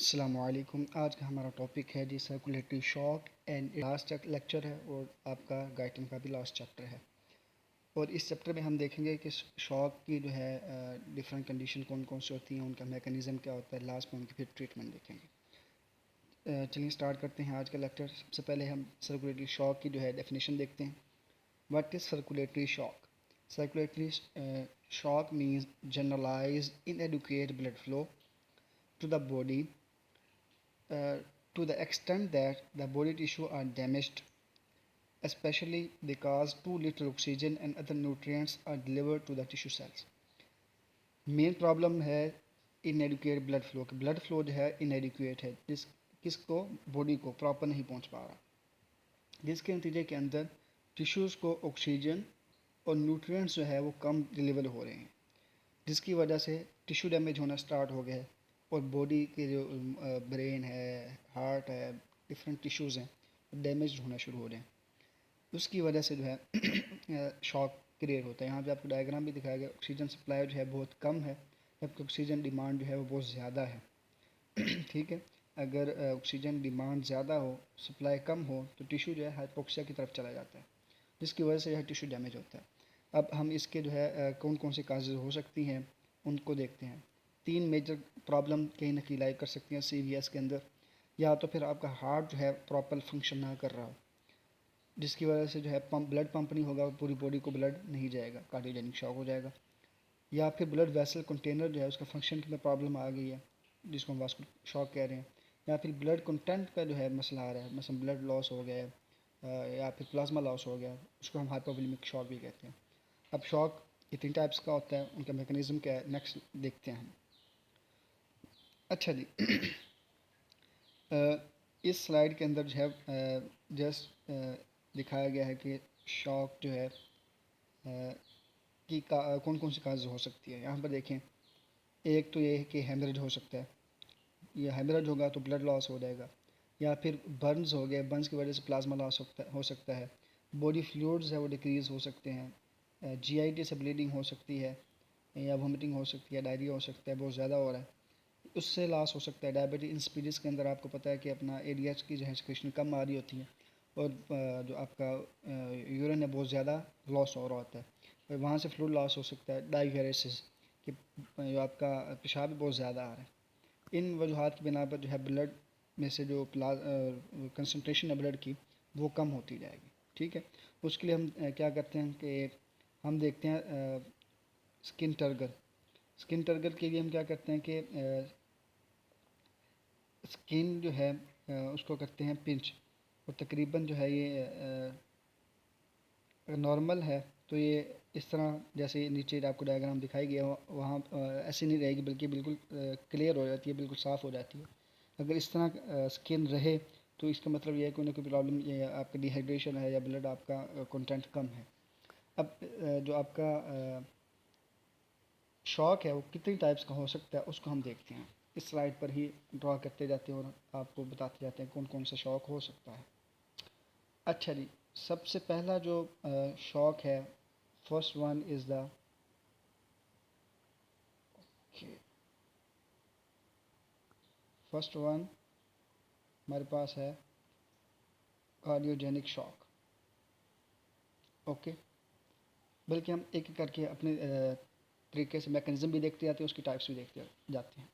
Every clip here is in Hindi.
अस्सलामुअलैकुम। आज का हमारा टॉपिक है जी circulatory shock and last lecture है और आपका गाइटिंग का भी लास्ट चैप्टर है। और इस चैप्टर में हम देखेंगे कि शॉक की जो है डिफरेंट कंडीशन कौन कौन सी होती हैं, उनका मैकेनिज़्म क्या होता है, लास्ट में उनकी फिर ट्रीटमेंट देखेंगे। चलिए स्टार्ट करते हैं आज का लेक्चर। सबसे पहले हम सर्कुलेटरी शॉक की जो है डेफिनेशन देखते हैं। What is circulatory shock? Circulatory shock means generalise inadequate blood flow to the body uh, to the extent that the body tissue are damaged, especially because too little oxygen and other nutrients are delivered to the tissue cells. Main problem है इनएडिक्वेट ब्लड फ्लो की। ब्लड फ्लो जो है इनएडिक्वेट है, किसको, बॉडी को प्रॉपर नहीं पहुंच पा रहा, जिसके नतीजे के अंदर टिश्यूज़ को ऑक्सीजन और न्यूट्रिएंट्स जो है वो कम डिलीवर हो रहे हैं, जिसकी वजह से टिश्यू डैमेज होना स्टार्ट हो गया है और बॉडी के जो ब्रेन है, हार्ट है, डिफरेंट टिश्यूज़ हैं डैमेज होना शुरू हो रहे हैं। उसकी वजह से जो है शॉक क्रिएट होता है। यहाँ पे आपको डायग्राम भी दिखाया गया। ऑक्सीजन सप्लाई जो है बहुत कम है, जबकि ऑक्सीजन डिमांड जो है वो बहुत ज़्यादा है। ठीक है, अगर ऑक्सीजन डिमांड ज़्यादा हो, सप्लाई कम हो, तो टिश्यू जो है हाइपोक्सिया की तरफ चला जाता है, जिसकी वजह से यह टिश्यू डैमेज होता है। अब हम इसके जो है कौन कौन सी काजेज़ हो सकती हैं उनको देखते हैं। तीन मेजर प्रॉब्लम कहीं ना कहीं लाई कर सकती हैं CVS के अंदर। या तो फिर आपका हार्ट जो है प्रॉपर फंक्शन ना कर रहा हो, जिसकी वजह से जो है ब्लड पंप नहीं होगा, पूरी बॉडी को ब्लड नहीं जाएगा, कार्डियोजेनिक शॉक हो जाएगा। या फिर ब्लड वेसल कंटेनर जो है उसका फंक्शन में प्रॉब्लम आ गई है, जिसको हम वास्कुलर शॉक कह रहे हैं। या फिर ब्लड कंटेंट का जो है मसला आ रहा है, मतलब ब्लड लॉस हो गया है या फिर प्लाज्मा लॉस हो गया, उसको हम हाइपोवोलेमिक शॉक भी कहते हैं। अब शॉक कितनी टाइप्स का होता है, उनका मैकेनिज्म क्या है, नेक्स्ट देखते हैं हम। अच्छा जी, इस स्लाइड के अंदर जो है जस्ट दिखाया गया है कि शॉक जो है कि कौन कौन सी काज हो सकती है। यहाँ पर देखें, एक तो ये है कि हेमरेज हो सकता है। ये हेमरेज होगा तो ब्लड लॉस हो जाएगा। या फिर बर्न्स हो गए, बर्न्स की वजह से प्लाज्मा लॉस हो सकता है। बॉडी फ्लूइड्स है वो डिक्रीज़ हो सकते हैं। GIT से ब्लीडिंग हो सकती है, या वोमिटिंग हो सकती है, डायरिया हो सकता है, बहुत ज़्यादा हो रहा है, उससे लॉस हो सकता है। डायबिटीज इंसिपिडिस के अंदर आपको पता है कि अपना ADH की जो है सिक्रेशन कम आ रही होती है, और जो आपका यूरिन है बहुत ज़्यादा लॉस हो रहा होता है, और वहाँ से फ्लूइड लॉस हो सकता है। डाययूरेसिस कि जो आपका पेशाब बहुत ज़्यादा आ रहा है। इन वजूहत की बिना पर जो है ब्लड में से जो कंसनट्रेशन है ब्लड की वो कम होती जाएगी। ठीक है, उसके लिए हम क्या करते हैं कि हम देखते हैं स्किन टर्गर। स्किन टर्गर के लिए हम क्या करते हैं कि स्किन जो है उसको करते हैं पिंच, और तकरीबन जो है ये नॉर्मल है तो ये इस तरह जैसे नीचे आपको डायग्राम दिखाई गया वहाँ ऐसी नहीं रहेगी, बल्कि बिल्कुल क्लियर हो जाती है, बिल्कुल साफ़ हो जाती है। अगर इस तरह स्किन रहे तो इसका मतलब ये है कोई ना कोई प्रॉब्लम, ये आपका डिहाइड्रेशन है या ब्लड आपका कंटेंट कम है। अब जो आपका शॉक है वो कितनी टाइप्स का हो सकता है उसको हम देखते हैं। इस स्लाइड पर ही ड्रॉ करते जाते हैं और आपको बताते जाते हैं कौन कौन सा शॉक हो सकता है। अच्छा जी, सबसे पहला जो शॉक है, first one is the first one हमारे पास है कार्डियोजेनिक शॉक। ओके, बल्कि हम एक एक करके अपने तरीके से मैकेनिज्म भी देखते जाते हैं, उसकी टाइप्स भी देखते जाते हैं।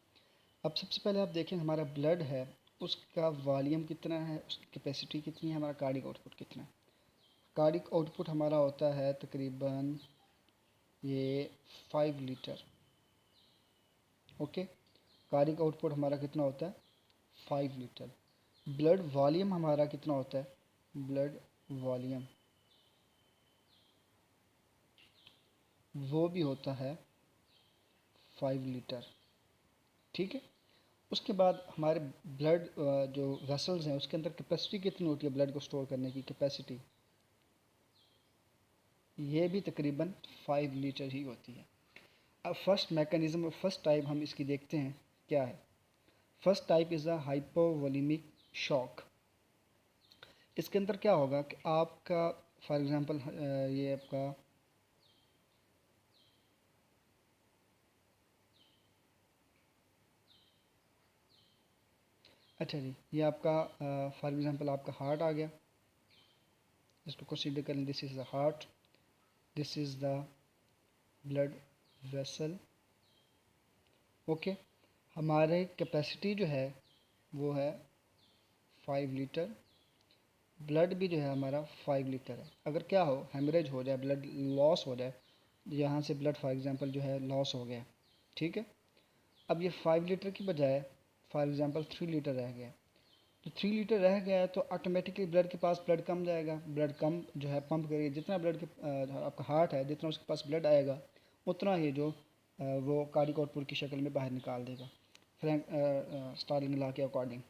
अब सबसे पहले आप देखें हमारा ब्लड है, उसका वॉल्यूम कितना है, उसकी कैपेसिटी कितनी है, हमारा कार्डिक आउटपुट कितना है। कार्डिक आउटपुट हमारा होता है तकरीबन ये 5 लीटर। ओके, कार्डिक आउटपुट हमारा कितना होता है, 5 लीटर। ब्लड वॉल्यूम हमारा कितना होता है, ब्लड वॉल्यूम वो भी होता है 5 लीटर। ठीक है, उसके बाद हमारे ब्लड जो वेसल्स हैं उसके अंदर कैपेसिटी कितनी होती है, ब्लड को स्टोर करने की कैपेसिटी, ये भी तकरीबन 5 लीटर ही होती है। अब फर्स्ट मैकेनिज्म, फर्स्ट टाइप हम इसकी देखते हैं क्या है। First type is a hypovolemic shock. इसके अंदर क्या होगा कि आपका फॉर एग्ज़ाम्पल ये आपका अच्छा जी, ये आपका फॉर एग्ज़ाम्पल आपका हार्ट आ गया, इसको कंसीडर करें, this is the heart, this is the blood vessel. Okay, हमारे कैपेसिटी जो है वो है 5 लीटर, ब्लड भी जो है हमारा 5 लीटर है। अगर क्या हो, हेमरेज हो जाए, ब्लड लॉस हो जाए, यहाँ से ब्लड फॉर एग्ज़ाम्पल जो है लॉस हो गया, ठीक है, अब ये 5 लीटर की बजाय फॉर एग्ज़ाम्पल 3 लीटर रह गया, तो 3 लीटर रह गया है तो ऑटोमेटिकली ब्लड के पास ब्लड कम जाएगा, ब्लड कम जो है पंप करेगी, जितना ब्लड के आपका हार्ट है जितना उसके पास ब्लड आएगा उतना ही जो वो कार्डिक आउटपुट की शक्ल में बाहर निकाल देगा, फ्रैंक स्टार्लिंग लॉ के अकॉर्डिंग।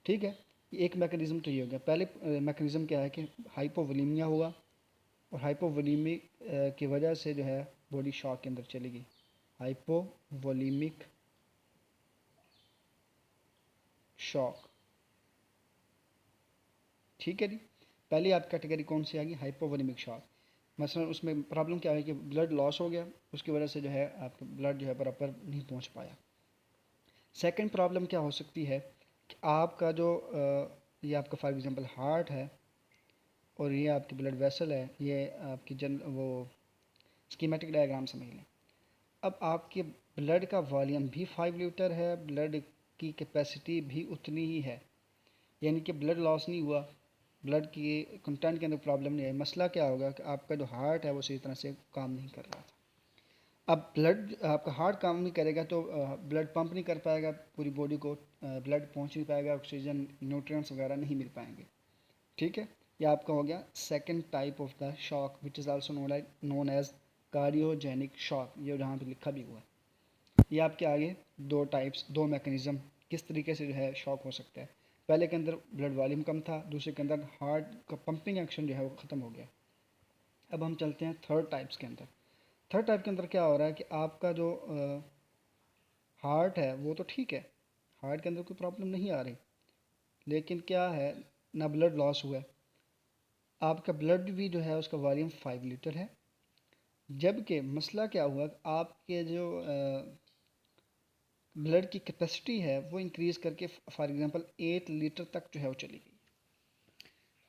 ठीक है, ये एक मैकेनिज़्म तो ये हो गया। पहले मैकेनिज़्म क्या है कि हाइपोवोलीमिया होगा, और हाइपोवोलीमिक की वजह से जो है बॉडी शॉक के अंदर चलेगी, हाइपोवोलीमिक शॉक। ठीक है जी, पहली आप कैटेगरी कौन सी आ गई, हाइपोवोलेमिक शॉक। मसलन उसमें प्रॉब्लम क्या है कि ब्लड लॉस हो गया, उसकी वजह से जो है आपका ब्लड जो है बराबर नहीं पहुंच पाया। सेकंड प्रॉब्लम क्या हो सकती है कि आपका जो ये आपका फॉर एग्जांपल हार्ट है और ये आपकी ब्लड वेसल है, ये आपकी जन वो स्कीमेटिक डायग्राम समझ लें। अब आपके ब्लड का वॉल्यूम भी 5 लीटर है, ब्लड की कैपेसिटी भी उतनी ही है, यानी कि ब्लड लॉस नहीं हुआ, ब्लड की कंटेंट के अंदर प्रॉब्लम नहीं आई। मसला क्या होगा कि आपका जो हार्ट है वो सही तरह से काम नहीं कर रहा था। अब ब्लड आपका हार्ट काम नहीं करेगा तो ब्लड पंप नहीं कर पाएगा पूरी बॉडी को, ब्लड पहुंच नहीं पाएगा, ऑक्सीजन न्यूट्रिएंट्स वगैरह नहीं मिल पाएंगे। ठीक है, ये आपका हो गया second type of the shock which is also known as cardiogenic shock, ये जहाँ पे लिखा भी हुआ है। ये आपके आगे दो टाइप्स, दो मैकेनिज़्म किस तरीके से जो है शॉक हो सकता है। पहले के अंदर ब्लड वॉल्यूम कम था, दूसरे के अंदर हार्ट का पंपिंग एक्शन जो है वो ख़त्म हो गया। अब हम चलते हैं थर्ड टाइप्स के अंदर। थर्ड टाइप के अंदर क्या हो रहा है कि आपका जो हार्ट है वो तो ठीक है, हार्ट के अंदर कोई प्रॉब्लम नहीं आ रही, लेकिन क्या है, ना ब्लड लॉस हुआ है, आपका ब्लड भी जो है उसका वॉल्यूम 5 लीटर है, जबकि मसला क्या हुआ, आपके जो ब्लड की कैपेसिटी है वो इंक्रीज़ करके फॉर एग्जांपल 8 लीटर तक जो है वो चली गई।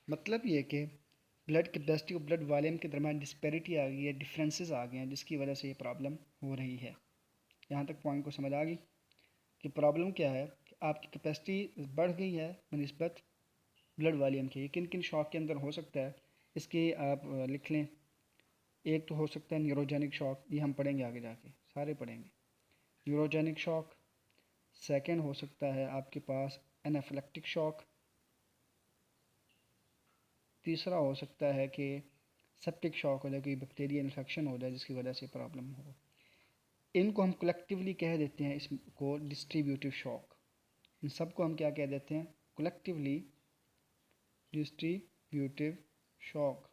मतलब ये कि ब्लड कैपेसिटी और ब्लड वॉल्यूम के दरमियान डिस्पैरिटी आ गई है, डिफरेंसेस आ गए हैं, जिसकी वजह से ये प्रॉब्लम हो रही है। यहाँ तक पॉइंट को समझ आ गई कि प्रॉब्लम क्या है कि आपकी कैपेसिटी बढ़ गई है बनिस्बत ब्लड वॉल्यूम के। ये किन किन शॉक के अंदर हो सकता है, इसके आप लिख लें। एक तो हो सकता है न्यूरोजेनिक शॉक, ये हम पढ़ेंगे आगे जाके, सारे पढ़ेंगे न्यूरोजेनिक शॉक। सेकेंड हो सकता है आपके पास एनाफिलेक्टिक शॉक। तीसरा हो सकता है कि सेप्टिक शॉक हो जाए, कोई बैक्टीरिया इन्फेक्शन हो जाए जिसकी वजह से प्रॉब्लम हो। इनको हम कलेक्टिवली कह देते हैं इसको डिस्ट्रीब्यूटिव शॉक। इन सबको हम क्या कह देते हैं, कलेक्टिवली डिस्ट्रीब्यूटिव शॉक।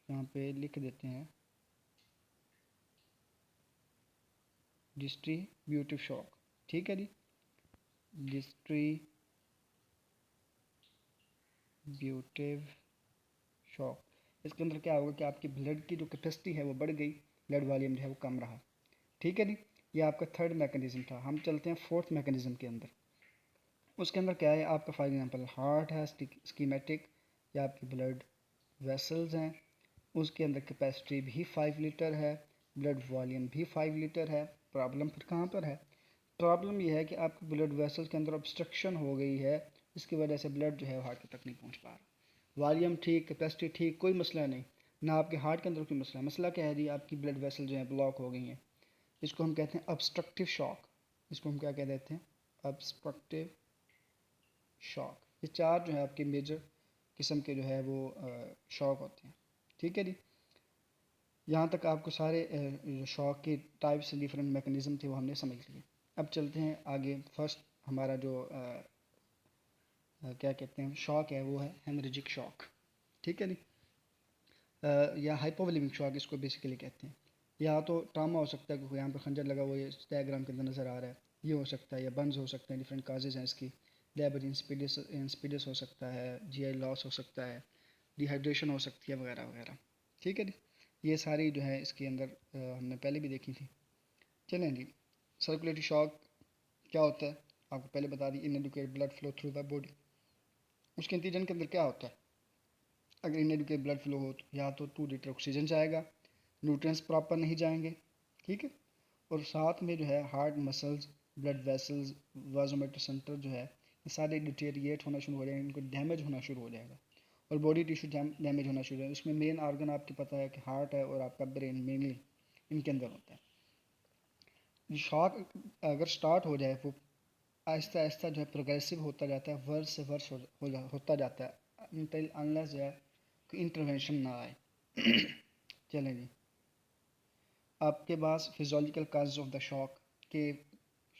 यहाँ पे लिख देते हैं डिस्ट्रीब्यूटिव शॉक। ठीक है जी, डिस्ट्रीब्यूटिव शॉक। इसके अंदर क्या होगा कि आपकी ब्लड की जो कैपेसिटी है वो बढ़ गई, ब्लड वॉल्यूम जो है वो कम रहा। ठीक है जी, ये आपका थर्ड मैकेनिज्म था। हम चलते हैं फोर्थ मैकेनिज्म के अंदर। उसके अंदर क्या है, आपका फॉर एग्जांपल हार्ट है स्कीमेटिक, या आपकी ब्लड वेसल्स हैं, उसके अंदर कैपेसिटी भी 5 लीटर है, ब्लड वॉल्यूम भी 5 लीटर है। प्रॉब्लम फिर कहाँ पर है, प्रॉब्लम यह है कि आपके ब्लड वेसल्स के अंदर ऑब्स्ट्रक्शन हो गई है, इसकी वजह से ब्लड जो है हार्ट तक नहीं पहुँच पा रहा। वॉल्यूम ठीक, कैपेसिटी ठीक, कोई मसला नहीं, ना आपके हार्ट के अंदर कोई मसला। मसला क्या है जी, आपकी ब्लड वेसल जो है ब्लॉक हो गई हैं। इसको हम कहते हैं ऑब्स्ट्रक्टिव शॉक। इसको हम क्या कह देते हैं, ऑब्स्ट्रक्टिव शॉक। ये चार जो है आपके मेजर किस्म के जो है वो शॉक होते हैं। ठीक है जी, यहाँ तक आपको सारे शॉक के टाइप्स डिफरेंट मैकेनिज्म थे वो हमने समझ लिए। अब चलते हैं आगे। फर्स्ट हमारा जो क्या कहते हैं शॉक है वो है हेमरेजिक शॉक। ठीक है जी, या हाइपोवोलेमिक शॉक इसको बेसिकली कहते हैं। या तो ट्रामा हो सकता है, क्योंकि यहाँ पर खंजर लगा हुआ है, इस डायग्राम के अंदर नज़र आ रहा है, ये हो सकता है, या बर्न्स हो सकते हैं, डिफरेंट काजेज़ हैं इसकी। लेबर इंस्पिडिस हो सकता है, जीआई लॉस हो सकता है, डिहाइड्रेशन हो सकती है, वगैरह वगैरह। ठीक है जी, ये सारी जो है इसके अंदर हमने पहले भी देखी थी। चलें जी, सर्कुलेटरी शॉक क्या होता है। आपको पहले बता दी inadequate blood flow through the body. उसके नतीजन के अंदर क्या होता है, अगर इनएडिक्वेट ब्लड फ्लो हो तो या तो 2 लीटर ऑक्सीजन जाएगा, न्यूट्रिएंट्स प्रॉपर नहीं जाएंगे, ठीक है, और साथ में जो है heart muscles, blood vessels, vasomotor centre जो है ये सारे डिटेरिएट होना शुरू हो जाएंगे, इनको डैमेज होना शुरू हो जाएगा और बॉडी टिश्यू डैमेज होना शुरू हो जाएगा। उसमें मेन आर्गन आपको पता है कि हार्ट है और आपका ब्रेन मेनली इनके अंदर होता है। शॉक अगर स्टार्ट हो जाए वो आहिस्ता आहिस्ता जो है प्रोग्रेसिव होता जाता है, वर्स से वर्स होता जाता है अनटिल अनलेस जो है कि इंटरवेंशन ना आए। चलें जी, आपके पास physiological causes of the shock के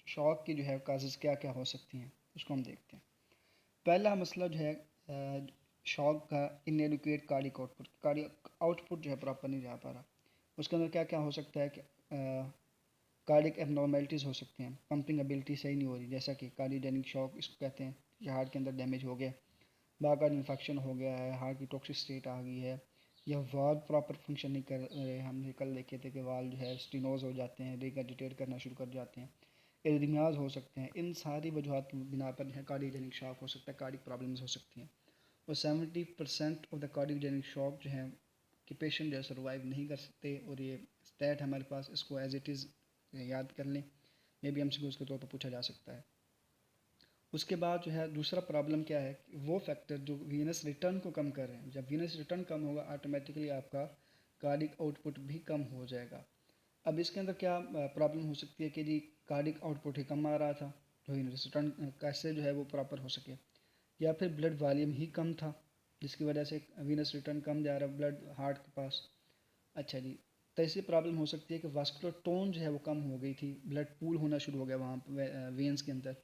शॉक की जो है काजेज क्या क्या हो सकती हैं उसको हम देखते हैं। पहला मसला जो है शॉक का inadequate cardiac output, cardiac output जो है प्रॉपर नहीं जा पा रहा। उसके अंदर क्या क्या हो सकता है कि कार्डिक एबनॉर्मेलिटीज़ हो सकती हैं, पंपिंग एबिलिटी सही नहीं हो रही, जैसा कि कार्डियोजेनिक शॉक इसको कहते हैं, कि हार्ट के अंदर डैमेज हो गया, बार इन्फेक्शन हो गया है, हार्ट की टॉक्सिक स्टेट आ गई है, या वाल्व प्रॉपर फंक्शन नहीं कर रहे। हमने कल देखे थे कि वाल्व जो है स्टिनोज हो जाते हैं, रिगर्जिटेट करना शुरू कर जाते हैं, एरिथमियाज हो सकते हैं। इन सारी वजूहत की बिना पर जो है कार्डियोजेनिक शॉक हो सकता है, कार्डिक प्रॉब्लम्स हो सकती हैं। और 70% ऑफ द कार्डियोजेनिक शॉक जो है कि पेशेंट जो है सर्वाइव नहीं कर सकते। और ये स्टैट हमारे पास, इसको एज इट इज़ याद कर लें, मे बी हमसे उसके तौर पर पूछा जा सकता है। उसके बाद जो है दूसरा प्रॉब्लम क्या है, वो फैक्टर जो वीनस रिटर्न को कम कर रहे हैं। जब वीनस रिटर्न कम होगा ऑटोमेटिकली आपका कार्डिक आउटपुट भी कम हो जाएगा। अब इसके अंदर क्या प्रॉब्लम हो सकती है कि जी कार्डिक आउटपुट ही कम आ रहा था, तो वीनस रिटर्न कैसे जो है वो प्रॉपर हो सके, या फिर ब्लड वॉल्यूम ही कम था जिसकी वजह से वीनस रिटर्न कम जा रहा है ब्लड हार्ट के पास। अच्छा जी, तो ऐसी प्रॉब्लम हो सकती है कि वास्कुलर टोन जो है वो कम हो गई थी, ब्लड पूल होना शुरू हो गया वहाँ वेन्स के अंदर,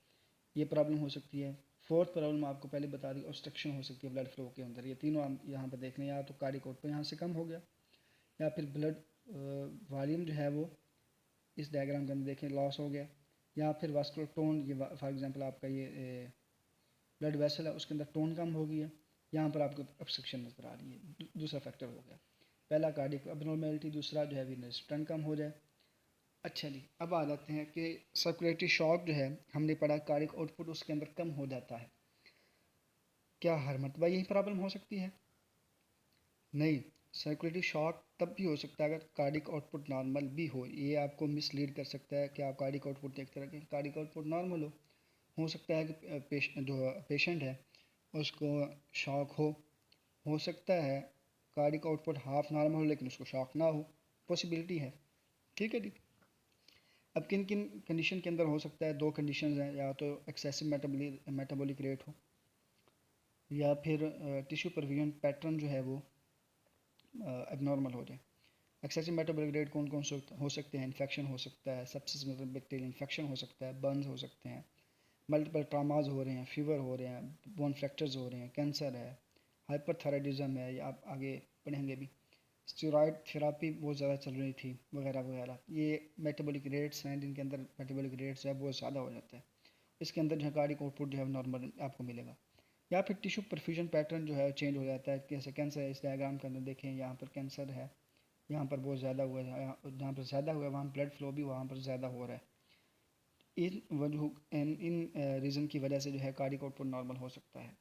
ये प्रॉब्लम हो सकती है। फोर्थ प्रॉब्लम आपको पहले बता दी, ऑब्स्ट्रक्शन हो सकती है ब्लड फ्लो के अंदर। ये तीनों हम यहाँ पर देख लें, या तो कार्डिक आउटपुट यहाँ से कम हो गया, या फिर ब्लड वॉल्यूम जो है वो इस डायग्राम के अंदर देखें लॉस हो गया, या फिर वास्कुलर टोन, ये फॉर एग्जांपल आपका ये ब्लड वेसल है उसके अंदर टोन कम हो गई है, यहाँ पर आपको ऑब्स्ट्रक्शन नज़र आ रही है। दूसरा फैक्टर हो गया, पहला कार्डिक अबनॉर्मेलिटी, दूसरा जो है वीनस रिटर्न कम हो जाए। अच्छा जी, अब आ जाते हैं कि सर्कुलेटरी शॉक जो है हमने पढ़ा कार्डिक आउटपुट उसके अंदर कम हो जाता है, क्या हर मरतबा यही प्रॉब्लम हो सकती है? नहीं, सर्कुलेटरी शॉक तब भी हो सकता है अगर कार्डिक आउटपुट नॉर्मल भी हो। ये आपको मिसलीड कर सकता है कि आप कार्डिक आउटपुट देखते रखें, कार्डिक आउटपुट नॉर्मल हो सकता है कि जो पेशेंट है उसको शॉक हो सकता है कार्डिक आउटपुट हाफ नॉर्मल हो लेकिन उसको शॉक ना हो, पॉसिबिलिटी है, ठीक है जी। अब किन किन कंडीशन के अंदर हो सकता है, दो कंडीशन हैं, या तो एक्सेसिव मेटाबॉलिक रेट हो, या फिर टिश्यू परविजन पैटर्न जो है वो एबनॉर्मल हो जाए। एक्सेसिव मेटाबॉलिक रेट कौन कौन से हो सकते हैं, इन्फेक्शन हो सकता है, सेप्सिस मतलब बैक्टीरियल इन्फेक्शन हो सकता है, बर्न्स हो सकते हैं, मल्टीपल ट्रामाज हो रहे हैं, फीवर हो रहे हैं, बोन फ्रैक्चर्स हो रहे हैं, कैंसर है, हाइपरथायराइडिज्म है, या आप आगे पढ़ेंगे भी, स्टेरॉयड थेरापी बहुत ज़्यादा चल रही थी वगैरह वगैरह। ये मेटाबॉलिक रेट्स हैं जिनके अंदर मेटाबॉलिक रेट्स है बहुत ज़्यादा हो जाता है, इसके अंदर जो है कार्डिक आउटपुट जो है नॉर्मल आपको मिलेगा। या फिर टिश्यू परफ्यूजन पैटर्न जो है चेंज हो जाता है, जैसे कैंसर है, इस डायग्राम के अंदर देखें यहाँ पर कैंसर है, यहाँ पर बहुत ज़्यादा हुआ है, जहाँ पर ज़्यादा हुआ है वहाँ ब्लड फ्लो भी वहाँ पर ज़्यादा हो रहा है। इन रीज़न की वजह से जो है कार्डिक आउटपुट नॉर्मल हो सकता है।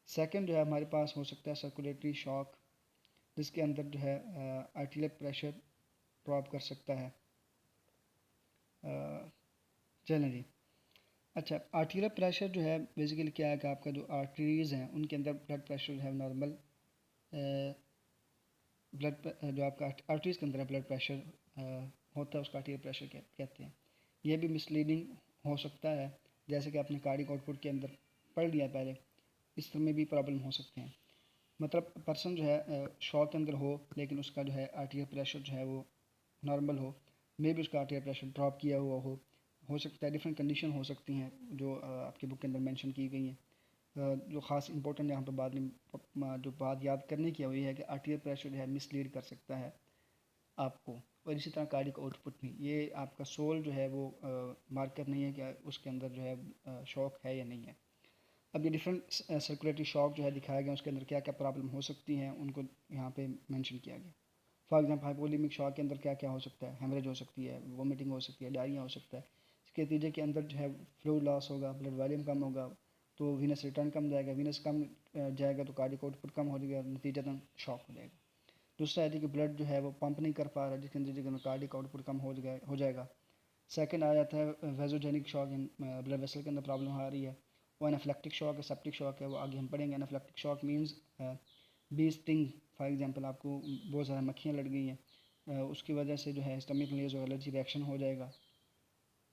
सेकंड जो है हमारे पास हो सकता है सर्कुलेटरी शॉक, जिसके अंदर जो है आर्टिरियल प्रेशर ड्रॉप कर सकता है। चलें जी, अच्छा, आर्टिरियल प्रेशर जो है बेसिकली क्या है कि आपका जो आर्टरीज़ हैं उनके अंदर ब्लड प्रेशर जो है नॉर्मल, ब्लड जो आपका आर्टरीज़ के अंदर ब्लड प्रेशर होता है उसका आर्टिरियल प्रेशर कहते हैं। ये भी मिसलीडिंग हो सकता है, जैसे कि आपने कार्डिक आउटपुट के अंदर पढ़ लिया पहले, इस तरह में भी प्रॉब्लम हो सकते हैं। मतलब पर्सन जो है शॉक के अंदर हो लेकिन उसका जो है आर्टिरियल प्रेशर जो है वो नॉर्मल हो, मे भी उसका आर्टिरियल प्रेशर ड्रॉप किया हुआ हो सकता है। डिफरेंट कंडीशन हो सकती हैं जो आपकी बुक के अंदर मेंशन की गई हैं। जो ख़ास इंपॉर्टेंट यहाँ पर बाद में जो बात याद करने की है वो ये है कि आर्टिरियल प्रेशर जो है मिसलीड कर सकता है आपको, और इसी तरह कार्डिक आउटपुट भी। ये आपका सोल जो है वो मार्कर नहीं है कि उसके अंदर जो है शॉक है या नहीं है। अब ये डिफरेंट सर्कुलेटरी शॉक जो है दिखाया गया उसके अंदर क्या क्या प्रॉब्लम हो सकती हैं उनको यहाँ पे मेंशन किया गया। फॉर एग्जांपल हाइपोवोलेमिक शॉक के अंदर क्या क्या हो सकता है, हेमरेज हो सकती है, वोमिटिंग हो सकती है, डायरिया हो सकता है। उसके नतीजे के अंदर जो है फ्लूइड लॉस होगा, ब्लड वॉल्यूम कम होगा, तो वीनस रिटर्न कम जाएगा, वीनस कम जाएगा तो कार्डियक आउटपुट कम हो जाएगा, नतीजतन शॉक हो जाएगा। दूसरा है कि ब्लड जो है वो पंप नहीं कर पा रहा, जिसके नतीजे में कार्डियक आउटपुट कम हो जाएगा। सेकंड आ जाता है वेजोजेनिक शॉक, ब्लड वेसल के अंदर प्रॉब्लम आ रही है। वो एनाफ्लेक्टिक शॉक है, सेप्टिक शॉक है, वो आगे हम पढ़ेंगे। Anaphylactic shock means bee sting, for example आपको बहुत ज़्यादा मक्खियाँ लड़ गई हैं, उसकी वजह से जो है स्टमक में जो एलर्जी रिएक्शन हो जाएगा।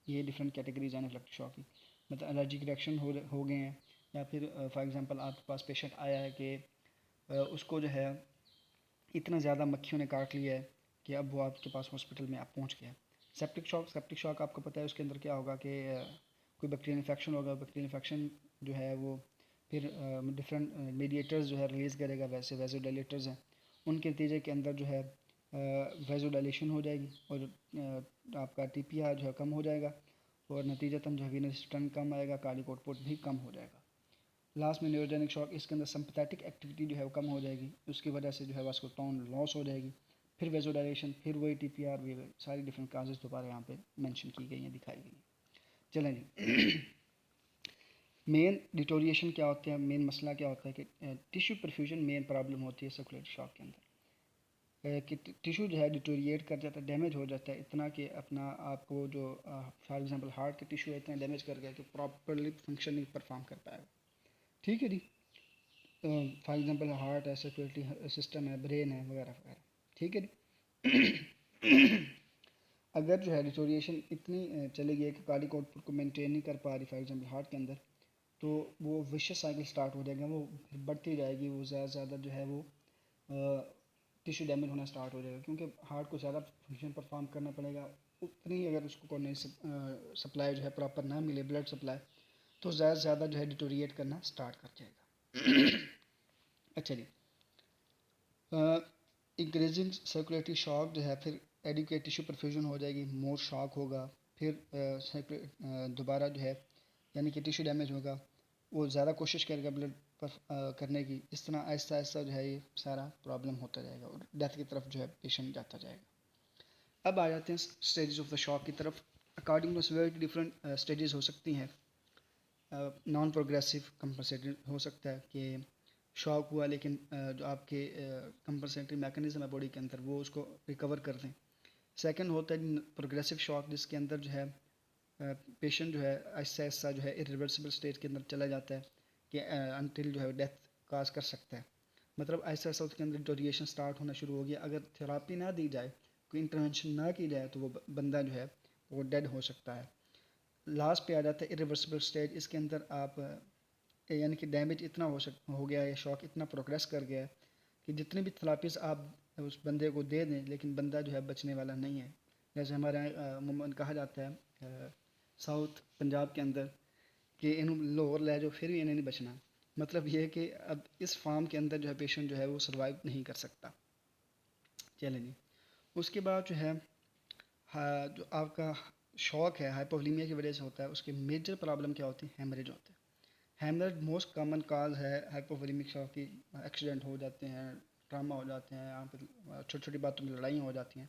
ये डिफरेंट कैटेगरीज हैं एनाफ्लेक्टिक शॉक की, मतलब एलर्जिक रिएक्शन हो गए हैं, या फिर फॉर एग्जांपल आपके पास पेशेंट आया है कि उसको जो है इतना ज़्यादा मक्खियों ने काट लिया है कि अब वो आपके पास हॉस्पिटल में आप पहुंच गया। सेप्टिक शॉक आपको पता है उसके अंदर क्या होगा कि कोई बैक्टीरियल इन्फेक्शन होगा, बैक्टीरियल इन्फेक्शन जो है वो फिर डिफरेंट मीडिएटर्स जो है रिलीज़ करेगा, वैसे वेजोडाइलेटर्स हैं, उनके नतीजे के अंदर जो है वेजोडाइलेशन हो जाएगी और आपका टीपीआर जो है कम हो जाएगा और नतीजतन जो है वीनस रिटर्न कम आएगा, कार्डियक आउटपुट भी कम हो जाएगा। लास्ट में न्यूरोजेनिक शॉक, इसके अंदर सिंपैथेटिक एक्टिविटी जो है वो कम हो जाएगी, उसकी वजह से जो है वास्कुलर टोन लॉस हो जाएगी, फिर वेजोडाइलेशन, फिर वही टीपीआर, भी सारी डिफरेंट काजेज दोबारा यहाँ पे मेंशन की गई हैं, दिखाई गई हैं। चलें जी। मेन डिटोरिएशन क्या होता है, मेन मसला क्या होता है कि टिश्यू परफ्यूजन मेन प्रॉब्लम होती है सर्कुलेटरी शॉक के अंदर, कि टिश्यू जो है डिटोरिएट कर जाता है, डैमेज हो जाता है इतना कि अपना आपको जो फॉर एग्जांपल हार्ट का टिश्यू है इतना डैमेज कर गया कि प्रॉपरली फंक्शन नहीं परफॉर्म कर पाएगा। ठीक है जी। फॉर एग्जांपल हार्ट है, सर्कुलेटरी सिस्टम है, ब्रेन है, वगैरह वगैरह। ठीक है जी। अगर जो है डिटोरिएशन इतनी चली गई कि कार्डियक आउटपुट को मेंटेन नहीं कर पा रही फॉर एग्जांपल हार्ट के अंदर, तो वो विशियस साइकिल स्टार्ट हो जाएगा, वो फिर बढ़ती जाएगी, वो ज़्यादा से ज़्यादा जो है वो टिश्यू डैमेज होना स्टार्ट हो जाएगा, क्योंकि हार्ट को ज़्यादा फंक्शन परफॉर्म करना पड़ेगा। उतनी अगर उसको कोई सप्लाई जो है प्रॉपर ना मिले, ब्लड सप्लाई, तो ज़्यादा से ज़्यादा जो है डिटोरिएट करना स्टार्ट कर जाएगा। अच्छा जी। इंक्रीजिंग सर्कुलेटरी शॉक जो है, फिर एडिक्वेट टिश्यू परफ्यूजन हो जाएगी, मोर शॉक होगा, फिर दोबारा जो है यानी कि टिश्यू डैमेज होगा, वो ज़्यादा कोशिश करेगा ब्लड करने की, इस तरह आहिस्ता आहिस्ता जो है ये सारा प्रॉब्लम होता जाएगा और डेथ की तरफ जो है पेशेंट जाता जाएगा। अब आ जाते हैं स्टेजेस ऑफ द शॉक की तरफ। According to severity different stages हो सकती हैं। नॉन प्रोग्रेसिव कंपनसेटरी हो सकता है कि शॉक हुआ लेकिन जो आपके कंपनसेटरी मैकेनिज्म है बॉडी के अंदर वो उसको रिकवर कर दें। सेकंड होता है प्रोग्रेसिव शॉक, जिसके अंदर जो है पेशेंट जो है आहिस्ता आहिस्ता जो है इरिवर्सिबल स्टेज के अंदर चला जाता है कि अनटिल जो है डेथ काज कर सकता है। मतलब आहिस्ता आहिस्ता उसके अंदर डिटोरिएशन स्टार्ट होना शुरू हो गया। अगर थेरापी ना दी जाए, कोई इंटरवेंशन ना की जाए, तो वो बंदा जो है वो डेड हो सकता है। लास्ट पे आ जाता है इरिवर्सिबल स्टेज। इसके अंदर आप यानी कि डैमेज इतना हो गया है, शॉक इतना प्रोग्रेस कर गया है कि जितनी भी थेरापीज आप उस बंदे को दे दें लेकिन बंदा जो है बचने वाला नहीं है। जैसे हमारे यहाँ अमूमन कहा जाता है साउथ पंजाब के अंदर कि इन लोअर ले जाओ फिर भी इन्हें नहीं बचना। मतलब ये है कि अब इस फार्म के अंदर जो है पेशेंट जो है वो सर्वाइव नहीं कर सकता। चलें जी। उसके बाद जो है जो आपका शॉक है हाइपोवोलेमिया की वजह से होता है, उसके मेजर प्रॉब्लम क्या होती है, हेमरेज होता है। हेमरेज मोस्ट कॉमन काज है हाइपोवोलेमिक शॉक की। एक्सीडेंट हो जाते हैं, ट्रामा हो जाते हैं, यहाँ पर छोटी छोटी बातों में लड़ाइयाँ हो जाती हैं।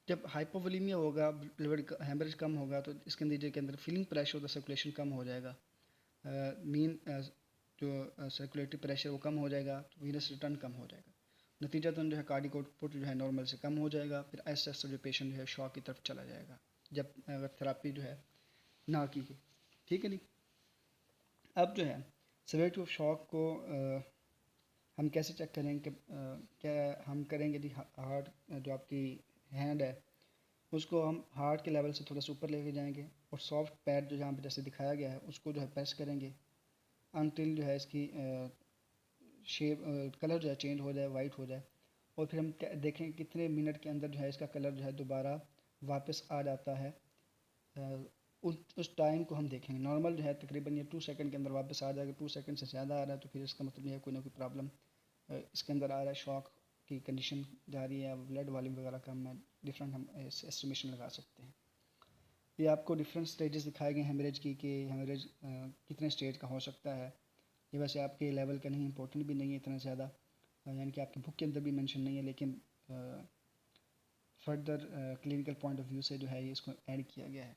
जब हाइपोवोलेमिया होगा, ब्लड हेमरेज कम होगा, तो इसके नतीजे के अंदर फीलिंग प्रेशर होता है, सर्कुलेशन कम हो जाएगा। मीन जो सर्कुलेटरी प्रेशर वो कम हो जाएगा, तो वीनस रिटर्न कम हो जाएगा। नतीजतन जो है कार्डियक आउटपुट जो है नॉर्मल से कम हो जाएगा। फिर आहिस्ता आहिस्ता जो पेशेंट जो है शॉक की तरफ चला जाएगा, जब अगर थेरापी जो है ना की गई। ठीक है जी। अब जो है सेवेरिटी ऑफ शॉक को हम कैसे चेक करेंगे कि क्या हम करेंगे जी, हार्ट जो आपकी हैंड है उसको हम हार्ट के लेवल से थोड़ा सा ऊपर लेके जाएंगे और सॉफ्ट पैड जो यहाँ पे जैसे दिखाया गया है उसको जो है प्रेस करेंगे अनटिल जो है इसकी शेप कलर जो है चेंज हो जाए, वाइट हो जाए। और फिर हम देखें कितने मिनट के अंदर जो है इसका कलर जो है दोबारा वापस आ जाता है। उस टाइम को हम देखेंगे। नॉर्मल जो है तकरीबन ये 2 सेकंड के अंदर वापस आ जाएगा। 2 सेकंड से ज़्यादा आ रहा है तो फिर इसका मतलब ये है कोई ना कोई प्रॉब्लम इसके अंदर आ रहा है, शॉक की कंडीशन जा रही है, ब्लड वॉल्यूम वगैरह कम है। डिफरेंट हम एस्टिमेशन लगा सकते हैं। ये आपको डिफरेंट स्टेजेस दिखाए गए हेमरेज की कि हेमरेज कितने स्टेज का हो सकता है। ये वैसे आपके लेवल का नहीं, इंपॉर्टेंट भी नहीं है इतना ज़्यादा, यानी कि आपकी बुक के अंदर भी मेंशन नहीं है, लेकिन further clinical point of view से जो है ये इसको ऐड किया गया है।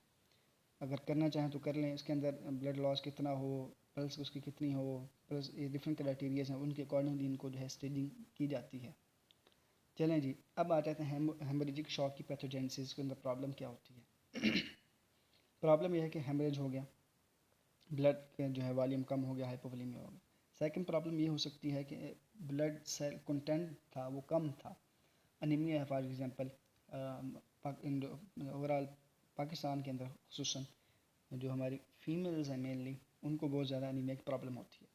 अगर करना चाहें तो कर लें। इसके अंदर ब्लड लॉस कितना हो, पल्स उसकी कितनी हो, प्लस ये डिफरेंट क्राइटेरियाज हैं, उनके अकॉर्डिंगली इनको जो है स्टेजिंग की जाती है। चलें जी, अब आ जाते हैं हेमरेजिक शॉक की पैथोजेनेसिस के अंदर प्रॉब्लम क्या होती है। प्रॉब्लम यह है कि हेमरेज हो गया, ब्लड का जो है वॉल्यूम कम हो गया, हाइपोवोलेमिया हो गया। सेकंड प्रॉब्लम ये हो सकती है कि ब्लड सेल कंटेंट था वो कम था, अनीमिया है फॉर एग्जांपल। ओवरऑल पाकिस्तान के अंदर खुसूसन जो हमारी फीमेल्स हैं मेनली, उनको बहुत ज़्यादा अनीमिया की प्रॉब्लम होती है।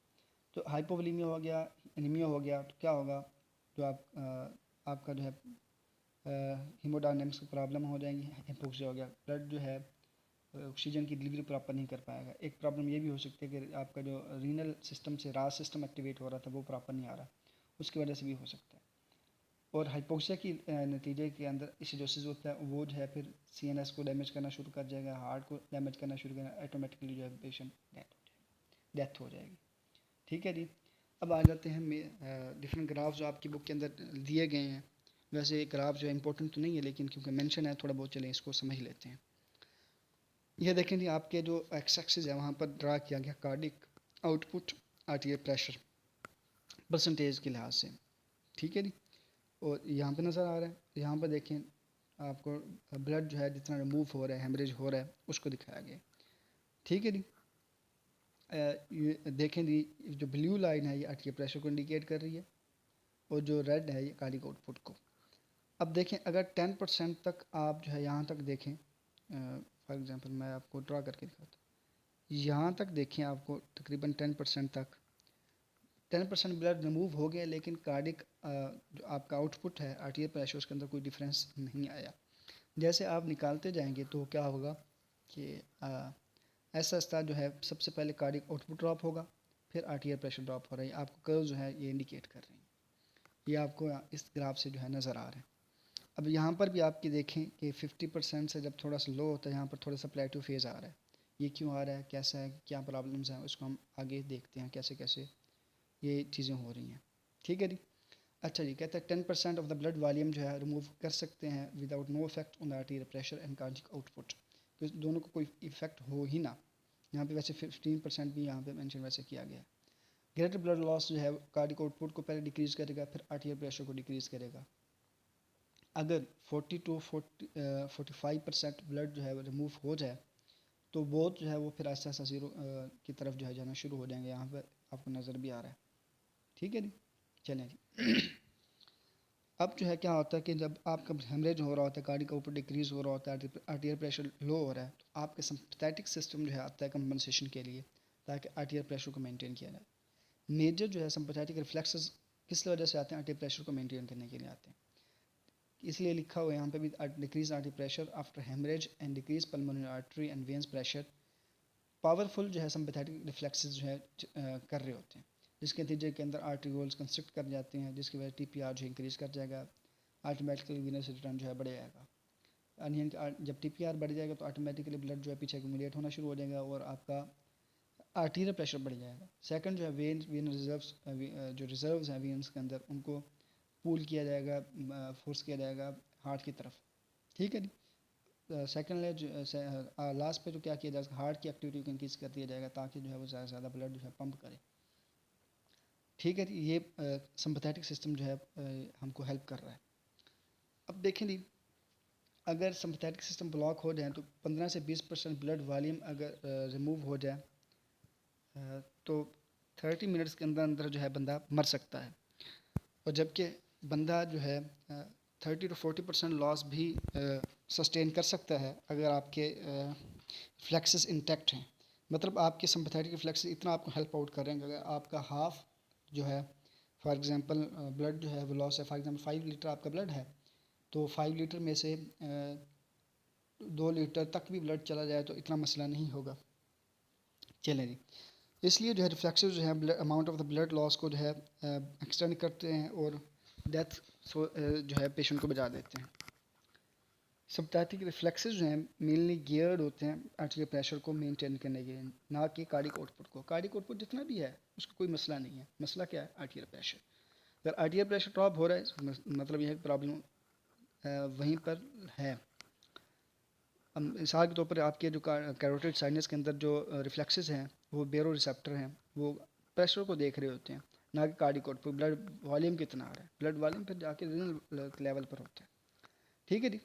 तो हाइपोवोलेमिया हो गया, एनीमिया हो गया, तो क्या होगा, जो आपका जो है हीमोडायनामिक्स की प्रॉब्लम हो जाएंगी। हिपोक्सिया हो गया, ब्लड जो है ऑक्सीजन की डिलीवरी प्रॉपर नहीं कर पाएगा। एक प्रॉब्लम ये भी हो सकती है कि आपका जो रीनल सिस्टम से रास सिस्टम एक्टिवेट हो रहा था वो प्रॉपर नहीं आ रहा, उसकी वजह से भी हो सकता है। और हाइपोक्सिया की नतीजे के अंदर एसिडोसिस होता है, वो जो है फिर सीएनएस को डैमेज करना शुरू कर जाएगा, हार्ट को डैमेज करना शुरू करना, ऑटोमेटिकली जो है पेशेंट डेथ हो जाएगी। ठीक है जी। अब आ जाते हैं डिफरेंट ग्राफ जो आपकी बुक के अंदर दिए गए हैं। वैसे ग्राफ जो है इंपॉर्टेंट तो नहीं है, लेकिन क्योंकि मेंशन है थोड़ा बहुत, चलें इसको समझ लेते हैं। ये देखें जी, आपके जो एक्स एक्सिस है वहाँ पर ड्रा किया गया कार्डिक आउटपुट, आर्टियल प्रेशर परसेंटेज के लिहाज से। ठीक है जी। और यहाँ पे नज़र आ रहा है, यहाँ पर देखें आपको ब्लड जो है जितना रिमूव हो रहा है, हेमरेज हो रहा है, उसको दिखाया गया। ठीक है जी। ये देखें जी, जो ब्लू लाइन है ये आर्टियल प्रेशर को इंडिकेट कर रही है, और जो रेड है ये कार्डिक आउटपुट को। अब देखें, अगर 10% तक आप जो है यहाँ तक देखें, फॉर एग्जांपल मैं आपको ड्रा करके दिखाता हूँ, यहाँ तक देखें आपको तकरीबन 10% तक 10% ब्लड रिमूव हो गया, लेकिन कार्डिक जो आपका आउटपुट है आर्टियल प्रेशर, उसके अंदर कोई डिफरेंस नहीं आया। जैसे आप निकालते जाएंगे तो क्या होगा कि ऐसा आहिस्ता जो है सबसे पहले कार्डिक आउटपुट ड्रॉप होगा, फिर आर्टियल प्रेशर ड्रॉप हो रहा है। आपको कर्व जो है ये इंडिकेट कर रही है, ये आपको इस ग्राफ से जो है नज़र आ रहा है। अब यहाँ पर भी आपकी देखें कि 50% से जब थोड़ा सा लो होता है, यहाँ पर थोड़ा सा प्लेटो फेज़ आ रहा है। ये क्यों आ रहा है, कैसा है, क्या प्रॉब्लम्स हैं, उसको हम आगे देखते हैं कैसे कैसे ये चीज़ें हो रही हैं। ठीक है जी। अच्छा जी, कहता है 10% ऑफ द ब्लड वॉल्यूम जो है रिमूव कर सकते हैं without no effect on the arterial pressure and cardiac output. तो दोनों को कोई इफेक्ट हो ही ना। यहाँ पे वैसे 15% भी यहाँ पे मेंशन वैसे किया गया है। ग्रेटर ब्लड लॉस जो है कार्डिक आउटपुट को पहले डिक्रीज़ करेगा, फिर आर्टियल प्रेशर को डिक्रीज़ करेगा। अगर 40 to 45% ब्लड जो है रिमूव हो जाए तो बोथ जो है वो फिर आस्ता आस्ता ज़ीरो की तरफ जो है जाना शुरू हो जाएंगे। यहाँ पर आपको नज़र भी आ रहा है। ठीक है जी। चलें जी। अब जो है क्या होता है कि जब आपका हेमरेज हो रहा होता है, कार्डिक आउटपुट डिक्रीज़ हो रहा होता है, आर्टियल प्रेशर लो हो रहा है, तो आपके सिंपैथेटिक सिस्टम जो है आता है कंपनसेशन के लिए, ताकि आर्टियल प्रेशर को मेंटेन किया जाए। मेजर जो है सिंपैथेटिक रिफ्लेक्सेस किस वजह से आते हैं, आर्टियल प्रेशर को मेंटेन करने के लिए आते हैं। इसलिए लिखा हुआ है यहाँ पे भी, decrease arterial pressure after haemorrhage and decrease pulmonary artery and veins pressure. Powerful जो है सिंपैथेटिक रिफ्लेक्सेस जो है कर रहे होते हैं, जिसके नतीजे के अंदर आर्टरीओल्स कंस्ट्रिक्ट कर जाते हैं, जिसकी वजह टीपीआर जो इंक्रीज कर जाएगा, ऑटोमेटिकली वीनस रिटर्न जो है बढ़ जाएगा। यानी जब टीपीआर बढ़ जाएगा तो ऑटोमेटिकली ब्लड जो है पीछे एक्यूमुलेट होना शुरू हो जाएगा और आपका आर्टीरियल प्रेशर बढ़ जाएगा। सेकंड जो है वेन रिजर्व्स, जो रिजर्व्स हैं वेन्स के अंदर, उनको पुल किया जाएगा, फोर्स किया जाएगा हार्ट की तरफ। ठीक है जी। सेकेंड है लास्ट पे जो क्या किया जाएगा, हार्ट की एक्टिविटी को इंक्रीज कर दिया जाएगा, ताकि जो है वो ज़्यादा से ज़्यादा ब्लड जो है पंप करे। ठीक है जी। ये सिंपैथेटिक सिस्टम जो है हमको हेल्प कर रहा है। अब देखें जी, अगर सिंपैथेटिक सिस्टम ब्लॉक हो जाए तो 15 से 20% ब्लड वॉल्यूम अगर रिमूव हो जाए तो 30 मिनट्स के अंदर अंदर जो है बंदा मर सकता है। और जबकि बंदा जो है 30 to 40% लॉस भी सस्टेन कर सकता है अगर आपके फ्लेक्सेस इंटैक्ट हैं। मतलब आपके सिंपैथेटिक रिफ्लेक्सेस इतना आपको हेल्प आउट कर रहे हैं कि अगर आपका हाफ जो है, फॉर एग्जांपल ब्लड जो है वो लॉस है, फॉर एग्जांपल 5 लीटर आपका ब्लड है, तो 5 लीटर में से 2 लीटर तक भी ब्लड चला जाए तो इतना मसला नहीं होगा। चलें जी। इसलिए जो है रिफ्लेक्सेस जो है amount of the blood loss को जो है एक्सटेंड करते हैं और डेथ जो है पेशेंट को बचा देते हैं। सिंपैथेटिक रिफ्लेक्सेस जो हैं मेनली गियर्ड होते हैं आर्टियल प्रेशर को मेंटेन करने के लिए, ना कि कार्डिक आउटपुट को। कार्डिक आउटपुट जितना भी है उसका कोई मसला नहीं है, मसला क्या है, आर्टियल प्रेशर। अगर आर्टियल प्रेशर ड्रॉप हो रहा है मतलब यह प्रॉब्लम वहीं पर है। मिसाल के तौर पर आपके जो कैरोटिड साइनस के अंदर जो रिफ्लेक्सेस हैं वो बेरो रिसेप्टर हैं, वो प्रेशर को देख रहे होते हैं, ना कि कार्डिक आउटपुट, ब्लड वॉल्यूम कितना आ रहा है। ब्लड वॉल्यूम फिर जाके रीनल लेवल पर होता है। ठीक है जी।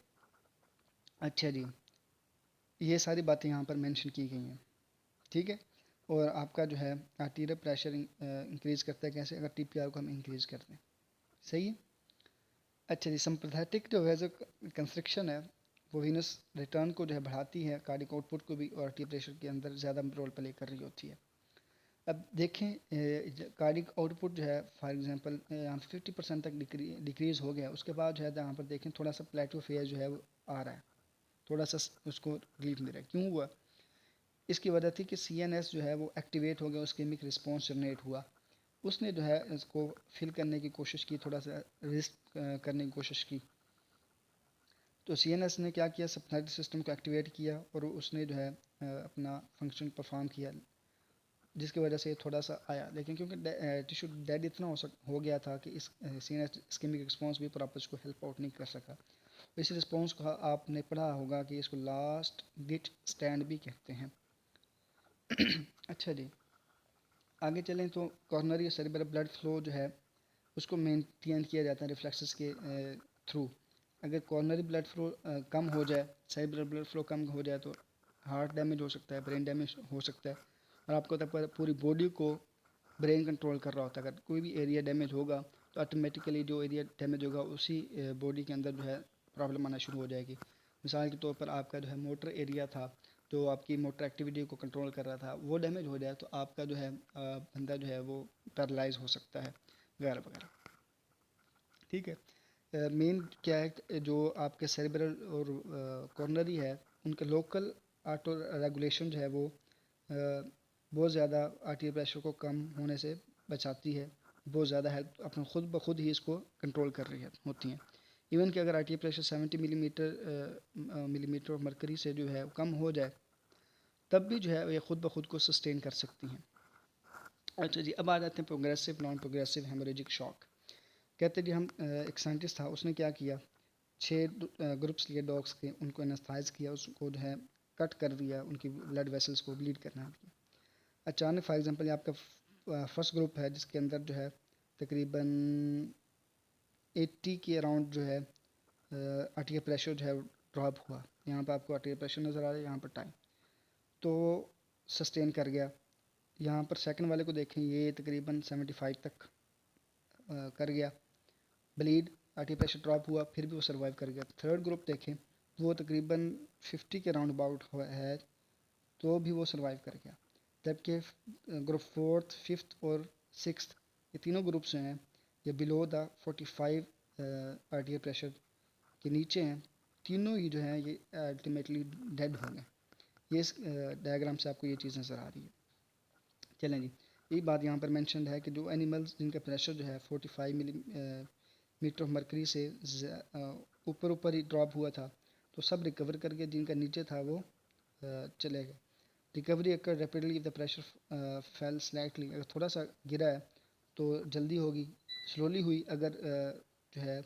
अच्छा जी, ये सारी बातें यहाँ पर मेंशन की गई हैं। ठीक है। और आपका जो है आर्टीरियल प्रेशर इंक्रीज़ करता है कैसे, अगर टीपीआर को हम इंक्रीज़ करते हैं। सही है। अच्छा जी, सिंपैथेटिक जो है जो कंस्ट्रक्शन है वो वीनस रिटर्न को जो है बढ़ाती है, कार्डिक आउटपुट को भी, और आर्टियल प्रेशर के अंदर ज़्यादा रोल प्ले कर रही होती है। अब देखें कार्डिक आउटपुट जो है फॉर एग्जांपल यहाँ 50% तक डिक्रीज़ हो गया, उसके बाद जो है यहाँ पर देखें थोड़ा सा प्लेटो फेज जो है वो आ रहा है, थोड़ा सा उसको रिलीफ मिल रहा है। क्यों हुआ? इसकी वजह थी कि CNS जो है वो एक्टिवेट हो गया, उसके केमिक रिस्पॉन्स जनरेट हुआ, उसने जो है इसको फिल करने की कोशिश की, थोड़ा सा रिस्क करने की कोशिश की। तो CNS ने क्या किया, सिम्पथेटिक सिस्टम को एक्टिवेट किया और उसने जो है अपना फंक्शन परफॉर्म किया, जिसकी वजह से थोड़ा सा आया। लेकिन क्योंकि टिश्यू डेड इतना हो गया था कि इस CNS इस्केमिक रिस्पॉन्स भी प्रॉपर इसको हेल्प आउट नहीं कर सका। इस रिस्पॉन्स को आपने पढ़ा होगा कि इसको लास्ट डिट स्टैंड भी कहते हैं। अच्छा जी, आगे चलें तो कॉर्नरी सेरेब्रल ब्लड फ्लो जो है उसको मेंटेन किया जाता है रिफ्लेक्सेस के थ्रू। अगर कॉर्नरी ब्लड फ्लो कम हो जाए, सेरेब्रल ब्लड फ्लो कम हो जाए तो हार्ट डैमेज हो सकता है, ब्रेन डैमेज हो सकता है। और आपको पता है पूरी बॉडी को ब्रेन कंट्रोल कर रहा होता है। अगर कोई भी एरिया डैमेज होगा तो ऑटोमेटिकली जो एरिया डैमेज होगा उसी बॉडी के अंदर जो है प्रॉब्लम आना शुरू हो जाएगी। मिसाल के तौर पर आपका जो है मोटर एरिया था, जो आपकी मोटर एक्टिविटी को कंट्रोल कर रहा था, वो डैमेज हो जाए तो आपका जो है बंदा जो है वो पैरालाइज हो सकता है, वगैरह वगैरह। ठीक है। मेन क्या है जो आपके सेरेब्रल और कॉर्नरी है, उनके लोकल ऑटो रेगुलेशन जो है वो बहुत ज़्यादा आर्टियल प्रेशर को कम होने से बचाती है, बहुत ज़्यादा हेल्प अपना खुद ब खुद ही इसको कंट्रोल कर रही है होती हैं। इवन कि अगर आर्टियल प्रेशर 70 मिलीमीटर मरकरी से जो है कम हो जाए तब भी जो है ये खुद ब खुद को सस्टेन कर सकती हैं। अच्छा जी, अब आ जाते हैं progressive non progressive haemorrhagic shock. कहते हैं जी हम एक साइंटिस्ट था, उसने क्या किया, 6 ग्रुप्स लिए डॉग्स के, उनको एनास्थाइज किया, उसको जो है कट कर दिया, उनकी ब्लड वेसल्स को ब्लीड करना दिया। अचानक फॉर एग्जांपल आपका फर्स्ट ग्रुप है जिसके अंदर जो है तकरीबन 80 के अराउंड जो है आर्टियल प्रेशर जो है ड्रॉप हुआ। यहाँ पर आपको आर्टियल प्रेशर नज़र आ रहा है, यहाँ पर टाइम तो सस्टेन कर गया। यहाँ पर सेकंड वाले को देखें, ये तकरीबन 75 तक कर गया ब्लीड, आर्टियल प्रेशर ड्रॉप हुआ, फिर भी वो सर्वाइव कर गया। थर्ड ग्रुप देखें, वो तकरीबन 50 के राउंड अबाउट है, तो भी वो सर्वाइव कर गया। जबकि ग्रुप फोर्थ, फिफ्थ और सिक्स्थ, ये तीनों ग्रुप्स हैं, ये बिलो द 45 आर्टियल प्रेशर के नीचे हैं, तीनों ही जो हैं ये अल्टीमेटली डेड हो गए। ये इस डायग्राम से आपको ये चीज़ नज़र आ रही है। चलें जी, यही बात यहाँ पर मेंशन है कि जो एनिमल्स जिनका प्रेशर जो है 45 मीटर ऑफ मरकरी से ऊपर ऊपर ही ड्रॉप हुआ था, तो सब रिकवर करके, जिनका नीचे था वो चले गए। Recovery occur rapidly if the pressure fail slightly, अगर थोड़ा सा गिरा है तो जल्दी होगी, स्लोली हुई अगर जो है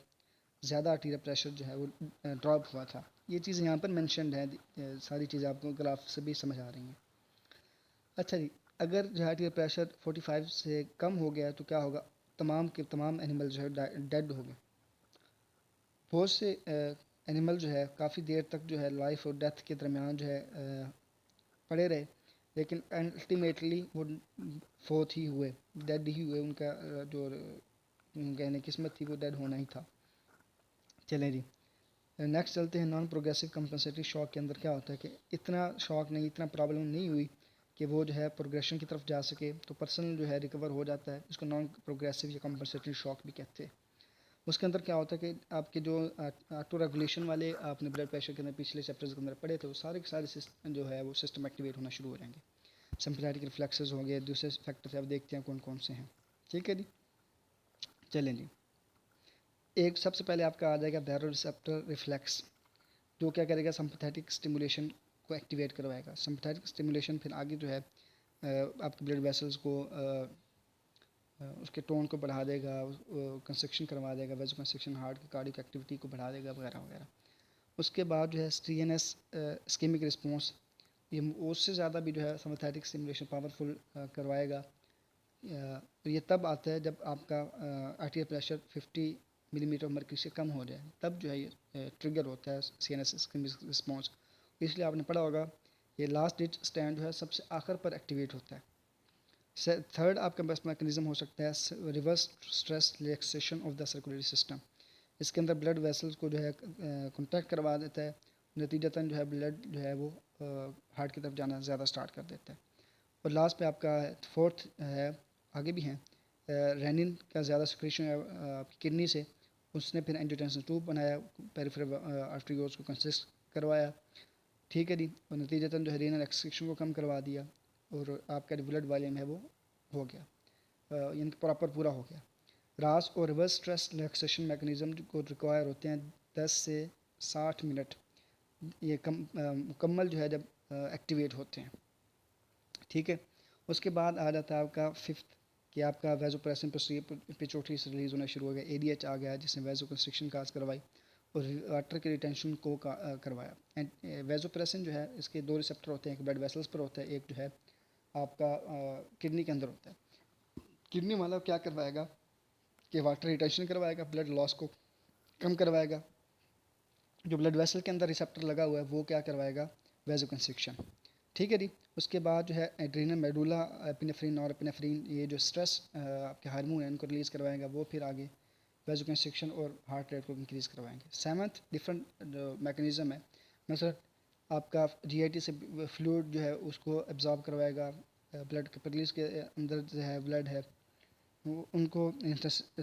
ज़्यादा आर्टीरियल प्रेशर जो है वो ड्रॉप हुआ था। ये चीज़ यहाँ पर मैंशनड है, सारी चीज़ें आपको ग्राफ से भी समझ आ रही हैं। अच्छा जी, अगर जो है आर्टीरियल प्रेशर 45 से कम हो गया तो क्या होगा, तमाम के तमाम एनिमल जो है डेड हो गए। बहुत से एनिमल जो है काफ़ी देर तक जो है लाइफ और डेथ के दरमियान जो है पड़े रहे, लेकिन अल्टीमेटली वो फोर्थ ही हुए, डेड ही हुए। उनका जो कहने किस्मत थी वो डेड होना ही था। चलें जी, नेक्स्ट चलते हैं नॉन प्रोग्रेसिव कंपनसेटरी शॉक के अंदर क्या होता है कि इतना शॉक नहीं, इतना प्रॉब्लम नहीं हुई कि वो जो है प्रोग्रेशन की तरफ जा सके, तो पर्सन जो है रिकवर हो जाता है। इसको नॉन प्रोग्रेसिव या कंपनसेटरी शॉक भी कहते हैं। उसके अंदर क्या होता है कि आपके जो ऑटो रेगुलेशन वाले आपने ब्लड प्रेशर के अंदर पिछले चैप्टर्स के अंदर पढ़े थे, वो सारे के सारे सिस्टम जो है वो सिस्टम एक्टिवेट होना शुरू हो जाएंगे। सिम्पथेटिक रिफ्लेक्सेस हो गए, दूसरे फैक्टर्स अब देखते हैं कौन कौन से हैं। ठीक है जी, चलें जी, एक सबसे पहले आपका आ जाएगा बैरोरिसेप्टर रिफ्लेक्स, जो क्या करेगा, सिम्पथेटिक स्टिमुलेशन को एक्टिवेट करवाएगा। सिम्पथेटिक स्टिमुलेशन फिर आगे जो है आपके ब्लड वेसल्स को उसके टोन को बढ़ा देगा, कंस्ट्रक्शन करवा देगा, वेजो कंस्ट्रक्शन, हार्ट की कार्डियक एक्टिविटी को बढ़ा देगा, वगैरह वगैरह। उसके बाद जो है CNS इस्केमिक रिस्पॉन्स, ये उससे ज़्यादा भी जो है सिम्पैथेटिक स्टिमुलेशन पावरफुल करवाएगा। ये तब आता है जब आपका आर्टियल प्रेशर 50 मिलीमीटर मरकरी से कम हो जाए, तब जो है ये ट्रिगर होता है CNS इस्केमिक रिस्पॉन्स। इसलिए आपने पढ़ा होगा ये लास्ट डिच स्टैंड जो है सबसे आखिर पर एक्टिवेट होता है। थर्ड आपका बेस्ट मैकेनिज्म हो सकता है reverse stress relaxation of the circulatory system. इसके अंदर ब्लड वेसल्स को जो है कॉन्टैक्ट करवा देता है, नतीजतन जो है ब्लड जो है वो हार्ट की तरफ जाना ज़्यादा स्टार्ट कर देता है। और लास्ट पे आपका फोर्थ है, आगे भी हैं, रेनिन का ज़्यादा सिक्रेशन है आपकी किडनी से, उसने फिर एंजियोटेंसिन ट्यूब बनाया, पेरिफेरल आर्टरियोल्स को कंसिस्ट करवाया, ठीक है जी, और नतीजतन जो है रीनल एक्सक्रीशन को कम करवा दिया और आपका जो ब्लड वॉल्यूम है वो हो गया, यानी प्रॉपर पूरा हो गया। रास और रिवर्स स्ट्रेस रिलैक्सेशन मैकेनिज़्म को रिक्वायर होते हैं 10 से 60 मिनट, ये मुकम्मल जो है जब एक्टिवेट होते हैं, ठीक है। उसके बाद आ जाता है आपका फिफ्थ कि आपका वैसोप्रेसिन पिट्यूटरी से रिलीज़ होना शुरू हो गया, ADH आ गया जिसने वैसो कंस्ट्रिक्शन काज करवाई और वाटर की रिटेंशन को करवाया। एंड वैसोप्रेसिन जो है इसके दो रिसेप्टर होते हैं, एक ब्लड वेसल्स पर होता है, एक जो है आपका किडनी के अंदर होता है। किडनी वाला क्या करवाएगा कि वाटर रिटेंशन करवाएगा, ब्लड लॉस को कम करवाएगा। जो ब्लड वेसल के अंदर रिसेप्टर लगा हुआ है वो क्या करवाएगा, वैसो कंस्ट्रिक्शन, ठीक है जी। उसके बाद जो है एड्रीनल मेडुला एपिनेफ्रिन और एपिनेफ्रिन, ये जो स्ट्रेस आपके हार्मोन है इनको रिलीज़ करवाएगा, वो फिर आगे वैसो कंस्ट्रिक्शन और हार्ट रेट को इंक्रीज़ करवाएंगे। सेवन्थ डिफरेंट मैकेनिज़्म है, मतलब आपका GIT से फ्लूइड जो है उसको एब्जॉर्ब करवाएगा, ब्लड कैपिलरीज के अंदर जो है ब्लड है उनको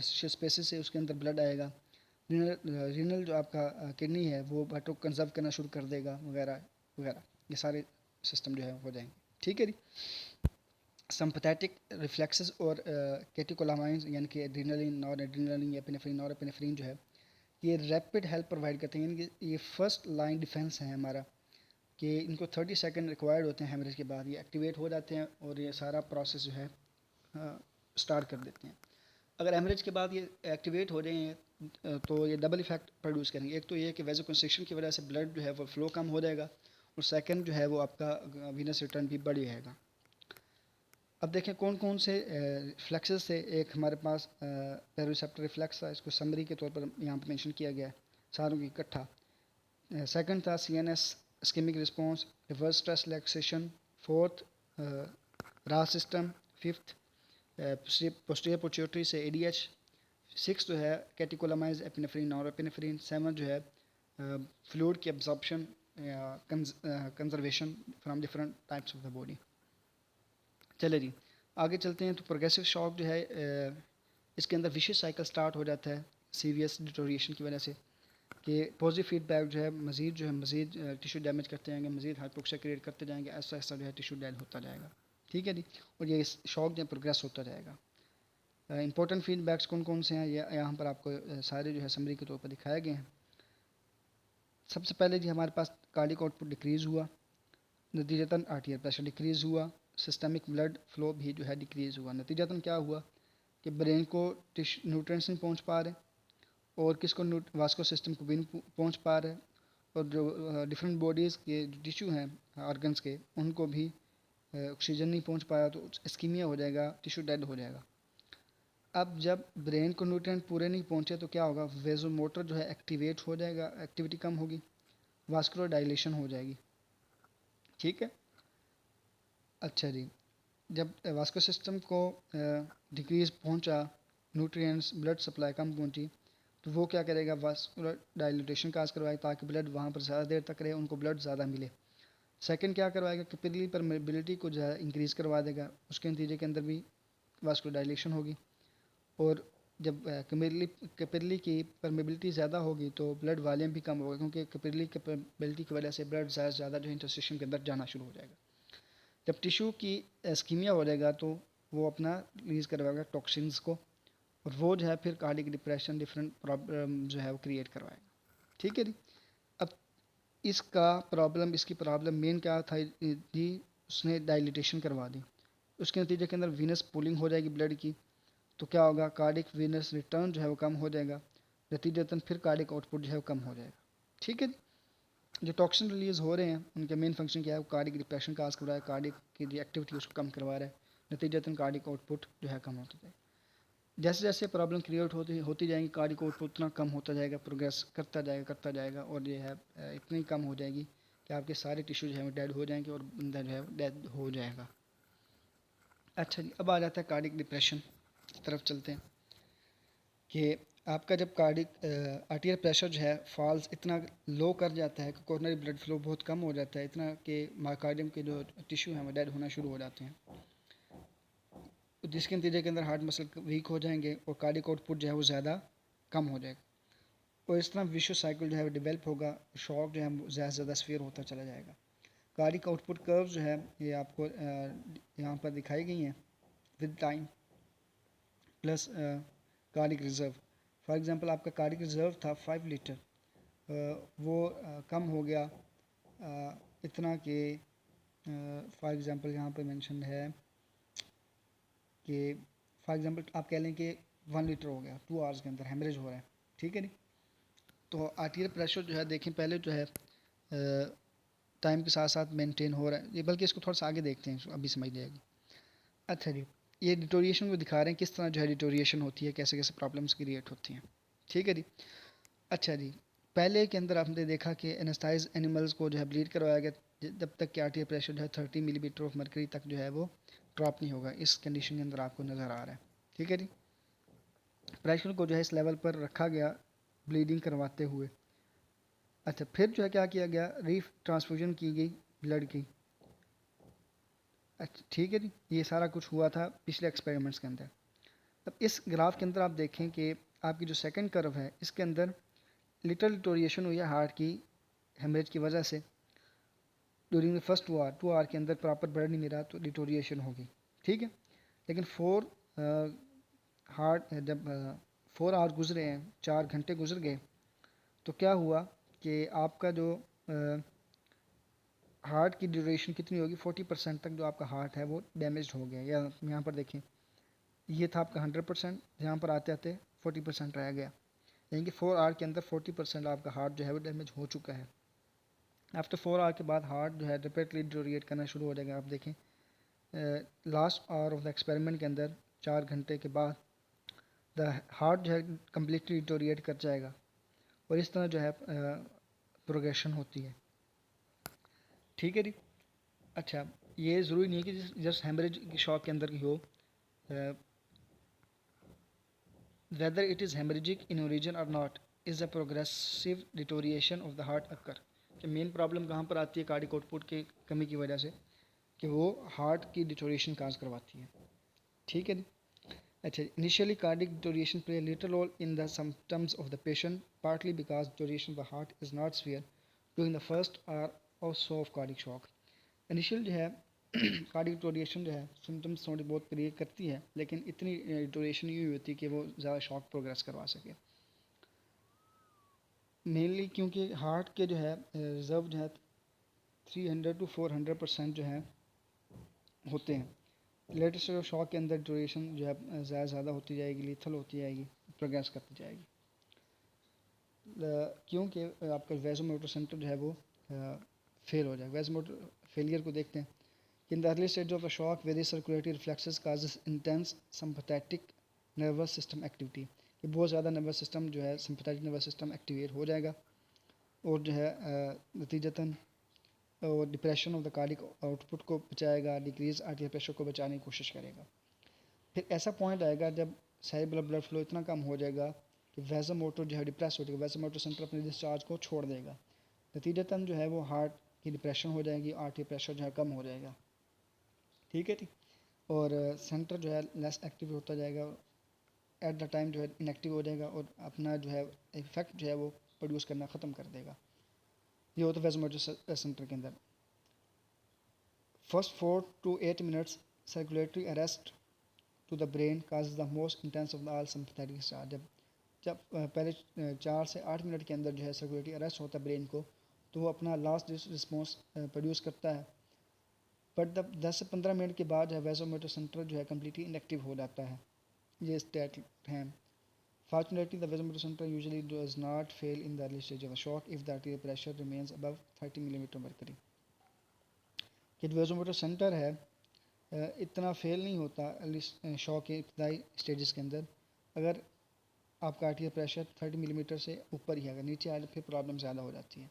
स्पेसिस से उसके अंदर ब्लड आएगा। रीनल जो आपका किडनी है वो वाटर को कंजर्व करना शुरू कर देगा, वगैरह वगैरह, ये सारे सिस्टम जो है हो जाएंगे, ठीक है जी। सिंपैथेटिक रिफ्लेक्सेस और कैटेकोलामाइंस यानी कि adrenaline, nor adrenaline, epinephrine, nor epinephrine जो है ये रैपिड हेल्प प्रोवाइड करते हैं, यानी कि ये फर्स्ट लाइन डिफेंस है हमारा, कि इनको 30 सेकंड रिक्वायर्ड होते हैं हेमरेज के बाद, ये एक्टिवेट हो जाते हैं और ये सारा प्रोसेस जो है स्टार्ट कर देते हैं। अगर हेमरेज के बाद ये एक्टिवेट हो रहे हैं तो ये डबल इफेक्ट प्रोड्यूस करेंगे, एक तो ये कि वैसोकंस्ट्रिक्शन की वजह से ब्लड जो है वो फ्लो कम हो जाएगा और सेकंड जो है वो आपका वीनस रिटर्न भी बढ़ जाएगा। अब देखें कौन कौन से रिफ्लेक्सेस थे। एक हमारे पास पेरोरिसेप्टर रिफ्लेक्स था, इसको समरी के तौर पर यहाँ पर मेंशन किया गया है सारों की इकट्ठा। सेकंड था CNS ischemic response, reverse stress relaxation, fourth RAS system, fifth posterior pituitary से ADH, सिक्स जो है कैटेकोलामाइज एपिनेफ्रिन और एपिनेफ्रिन, सेवन जो है फ्लूइड की एब्जॉर्प्शन या conservation from different types of the body. चले जी आगे चलते हैं। तो प्रोग्रेसिव शॉक जो है इसके अंदर विशेष साइकिल स्टार्ट हो जाता है सीरियस डिटोरिएशन की वजह से, कि पॉजिटिव फीडबैक जो है मज़ीद टिश्यू डैमेज करते जाएंगे, मज़ीद हाइपोक्सिया क्रिएट करते जाएंगे, ऐसा ऐसा जो है टिश्यू डेड होता जाएगा, ठीक है जी। और ये शॉक जो है प्रोग्रेस होता जाएगा। इंपॉर्टेंट फीडबैक्स कौन कौन से हैं ये यहाँ पर आपको सारे जो है समरी के तौर पर दिखाए गए हैं। सबसे पहले जी हमारे पास कार्डिक आउटपुट डिक्रीज़ हुआ, नतीजतन आर्टियल प्रेशर डिक्रीज़ हुआ, सिस्टमिक ब्लड फ्लो भी जो है डिक्रीज़ हुआ। नतीजतन क्या हुआ कि ब्रेन को न्यूट्रिएंट्स नहीं पहुँच पा रहे और किसको वास्कुलर सिस्टम को भी नहीं पहुँच पा रहे, और जो डिफरेंट बॉडीज़ के टिश्यू हैं ऑर्गन्स के उनको भी ऑक्सीजन नहीं पहुँच पाया तो इस्कीमिया हो जाएगा, टिश्यू डेड हो जाएगा। अब जब ब्रेन को न्यूट्रिएंट पूरे नहीं पहुँचे तो क्या होगा, वेजोमोटर जो है एक्टिवेट हो जाएगा, एक्टिविटी कम होगी, वास्कुलर डायलेशन हो जाएगी, ठीक है। अच्छा जी, जब वास्कुलर सिस्टम को डिक्रीज पहुंचा, न्यूट्रिएंट्स ब्लड सप्लाई कम पहुंची, तो वो क्या करेगा, वास्कुलर डायलिटेशन काज करवाएगा ताकि ब्लड वहाँ पर ज़्यादा देर तक रहे, उनको ब्लड ज़्यादा मिले। सेकंड क्या करवाएगा, कैपिलरी परमेबिलिटी को जो है इंक्रीज़ करवा देगा, उसके नतीजे के अंदर भी वास्कुलर डायलेशन होगी। और जब कैपिलरी की परमेबिलिटी ज़्यादा होगी तो ब्लड वॉल्यूम भी कम होगा, क्योंकि कैपिलरी कैपेबिलिटी की वजह से ब्लड ज़्यादा जो है इंटरस्टिशन के अंदर जाना शुरू हो जाएगा। जब टिश्यू की एस्कीमिया हो जाएगा तो वो अपना रिलीज़ करवाएगा टॉक्सिन्स को, और वो जो है फिर कार्डिक डिप्रेशन डिफरेंट प्रॉब्लम जो है वो क्रिएट करवाएगा, ठीक है जी। अब इसकी प्रॉब्लम मेन क्या था जी, उसने डायलिटेशन करवा दी, उसके नतीजे के अंदर वीनस पुलिंग हो जाएगी ब्लड की, तो क्या होगा, कार्डिक वीनस रिटर्न जो है वो कम हो जाएगा, नतीजतन फिर कार्डिक आउटपुट जो है वो कम हो जाएगा, ठीक है जी। जो टॉक्सिन रिलीज़ हो रहे हैं उनका मेन फंक्शन क्या है, वो कार्डिक डिप्रेशन काज कर रहा है, कार्डिक की रिएक्टिविटी उसको कम करवा रहा है, नतीजतन कार्डिक आउटपुट जो है कम होता है। जैसे जैसे प्रॉब्लम क्रिएट होती जाएंगी, कार्डिक आउटपुट उतना कम होता जाएगा, प्रोग्रेस करता जाएगा और ये है इतनी कम हो जाएगी कि आपके सारे टिश्यू जो है डेड हो जाएंगे और बंदा जो है डेड हो जाएगा। अच्छा जी, अब आ जाता है कार्डिक डिप्रेशन की तरफ चलते हैं कि आपका जब कार्डिक आर्टियल प्रेशर जो है फॉल्स इतना लो कर जाता है कि कोरोनरी ब्लड फ्लो बहुत कम हो जाता है, इतना कि मायोकार्डियम के जो टिश्यू हैं वो डेड होना शुरू हो जाते हैं, जिसके नतीजे के अंदर हार्ट मसल वीक हो जाएंगे और कार्डिक आउटपुट जो है वो ज़्यादा कम हो जाएगा और इस तरह विशुअस साइकिल जो है वो डेवलप होगा, शॉक जो है ज़्यादा से ज़्यादा स्फीयर होता चला जाएगा। कार्डिक आउटपुट कर्व जो है ये आपको यहाँ पर दिखाई गई हैं with time plus cardiac reserve. For example आपका कार्डिक रिजर्व था 5 लीटर, वो कम हो गया इतना कि फॉर एग्जांपल यहाँ पर मेंशन है कि फॉर एग्जांपल आप कह लें कि 1 लीटर हो गया 2 आवर्स के अंदर हेमरेज हो रहा है, ठीक है नहीं। तो आर्टियल प्रेशर जो है देखें पहले जो है टाइम के साथ साथ मेंटेन हो रहा है, ये बल्कि इसको थोड़ा सा आगे देखते हैं अभी समझ जाएगी। अच्छा जी, ये डिटोरिएशन को दिखा रहे हैं किस तरह जो है डिटोरिएशन होती है, कैसे कैसे प्रॉब्लम्स क्रिएट होती हैं, ठीक है जी। अच्छा जी, पहले के अंदर आपने देखा कि एनेस्थाइज एनिमल्स को जो है ब्लीड करवाया गया जब तक कि आर्टियल प्रेशर जो है 30 मिलीमीटर ऑफ मरकरी तक जो है वो ड्रॉप नहीं होगा, इस कंडीशन के अंदर आपको नज़र आ रहा है, ठीक है जी। प्रेशर को जो है इस लेवल पर रखा गया ब्लीडिंग करवाते हुए। अच्छा, फिर जो है क्या किया गया, रीफ ट्रांसफ्यूजन की गई ब्लड की। अच्छा ठीक है जी, ये सारा कुछ हुआ था पिछले एक्सपेरिमेंट्स के अंदर। अब इस ग्राफ के अंदर आप देखें कि आपकी जो सेकंड कर्व है इसके अंदर लिटल डिटोरिएशन हुई है हार्ट की हेमरेज की वजह से। ड्यूरिंग द फर्स्ट 2 आवर के अंदर प्रॉपर ब्लड नहीं मिला तो डिटोरिएशन होगी, ठीक है। लेकिन हार्ट जब 4 आवर गुजरे हैं, 4 घंटे गुजर गए, तो क्या हुआ कि आपका जो हार्ट की ड्यूरेशन कितनी होगी, 40% तक जो आपका हार्ट है वो डैमेज हो गया। या यहाँ पर देखें, ये था आपका 100%, यहाँ पर आते आते 40% रह गया, यानी कि 4 आवर के अंदर 40% आपका हार्ट जो है वो डैमेज हो चुका है। आफ्टर 4 आवर के बाद हार्ट जो है रिपीटली डिटोरिएट करना शुरू हो जाएगा। आप देखें last hour of the experiment के अंदर 4 घंटे के बाद द हार्ट जो है कम्प्लीटली डिटोरिएट कर जाएगा और इस तरह जो है प्रोग्रेशन होती है, ठीक है जी। अच्छा, ये ज़रूरी नहीं है कि जस्ट हेमरेज की शॉक के अंदर की हो, whether it is hemorrhagic in origin or not is a progressive deterioration of the heart occur। कि मेन प्रॉब्लम कहाँ पर आती है कार्डिक आउटपुट की कमी की वजह से, कि वो हार्ट की डिटोरिएशन काज करवाती है, ठीक है। अच्छा, initially cardiac deterioration play little role in the symptoms of the patient partly because deterioration of the heart is not severe during the first hour or so of cardiac shock. Initial जो है कार्डिक डिटोरिएशन जो है सिम्टम्स थोड़ी बहुत क्रिएट करती है, लेकिन इतनी डिटोरिएशन नहीं हुई होती कि वो ज़्यादा शॉक प्रोग्रेस करवा सके, मेनली क्योंकि हार्ट के जो है रिजर्व जो है 300 to 400% जो है होते हैं। लेटेस्ट जो शॉक के अंदर ड्यूरेशन जो है ज़्यादा होती जाएगी, लीथल होती जाएगी, प्रोग्रेस करती जाएगी, क्योंकि आपका वेज़ोमोटर सेंटर जो है वो फेल हो जाएगा। वेज़ोमोटर फेलियर को देखते हैं कि in the early stage of a shock various circulatory reflexes causes intense sympathetic nervous system activity, कि बहुत ज़्यादा नर्वस सिस्टम जो है सिंपैथेटिक नर्वस सिस्टम एक्टिवेट हो जाएगा और जो है नतीजतन और depression of the cardiac output को बचाएगा, डिक्रीज आर्टियल प्रेशर को बचाने की कोशिश करेगा। फिर ऐसा पॉइंट आएगा जब सेरेब्रल ब्लड फ्लो इतना कम हो जाएगा कि वेज़ोमोटर जो है डिप्रेस हो जाएगा, वेज़ोमोटर सेंटर अपने डिस्चार्ज को छोड़ देगा, नतीजतन जो है वो हार्ट की डिप्रेशन हो जाएगी, आर्टियल प्रेशर जो है कम हो जाएगा, ठीक है ठीक। और सेंटर जो है लेस एक्टिव होता जाएगा, एट द टाइम जो है इनएक्टिव हो जाएगा और अपना जो है इफेक्ट जो है वो प्रोड्यूस करना ख़त्म कर देगा। ये होता है वेज़ोमोटर सेंटर के अंदर। First 4 to 8 minutes circulatory arrest to the brain cause the most intense of the all sympathetic charge. जब पहले 4 से 8 मिनट के अंदर जो है सर्कुलेटरी अरेस्ट होता है ब्रेन को, तो वो अपना लास्ट रिस्पॉन्स प्रोड्यूस करता है, बट द 10 से 15 मिनट के बाद जो है वेज़ोमोटर सेंटर जो है कम्प्लीटली इनएक्टिव हो जाता है। ये स्टेट हैं। Fortunately, the vasomotor center usually does not fail in the early stage of the shock if the arterial pressure remains above 30 millimeter mercury. कि जो vasomotor center है इतना फेल नहीं होता अर्ली शॉक के इब्तदाई स्टेजेस के अंदर अगर आपका आर्टियल प्रेशर 30 मिलीमीटर से ऊपर ही है, अगर नीचे आए तो फिर प्रॉब्लम ज़्यादा हो जाती है।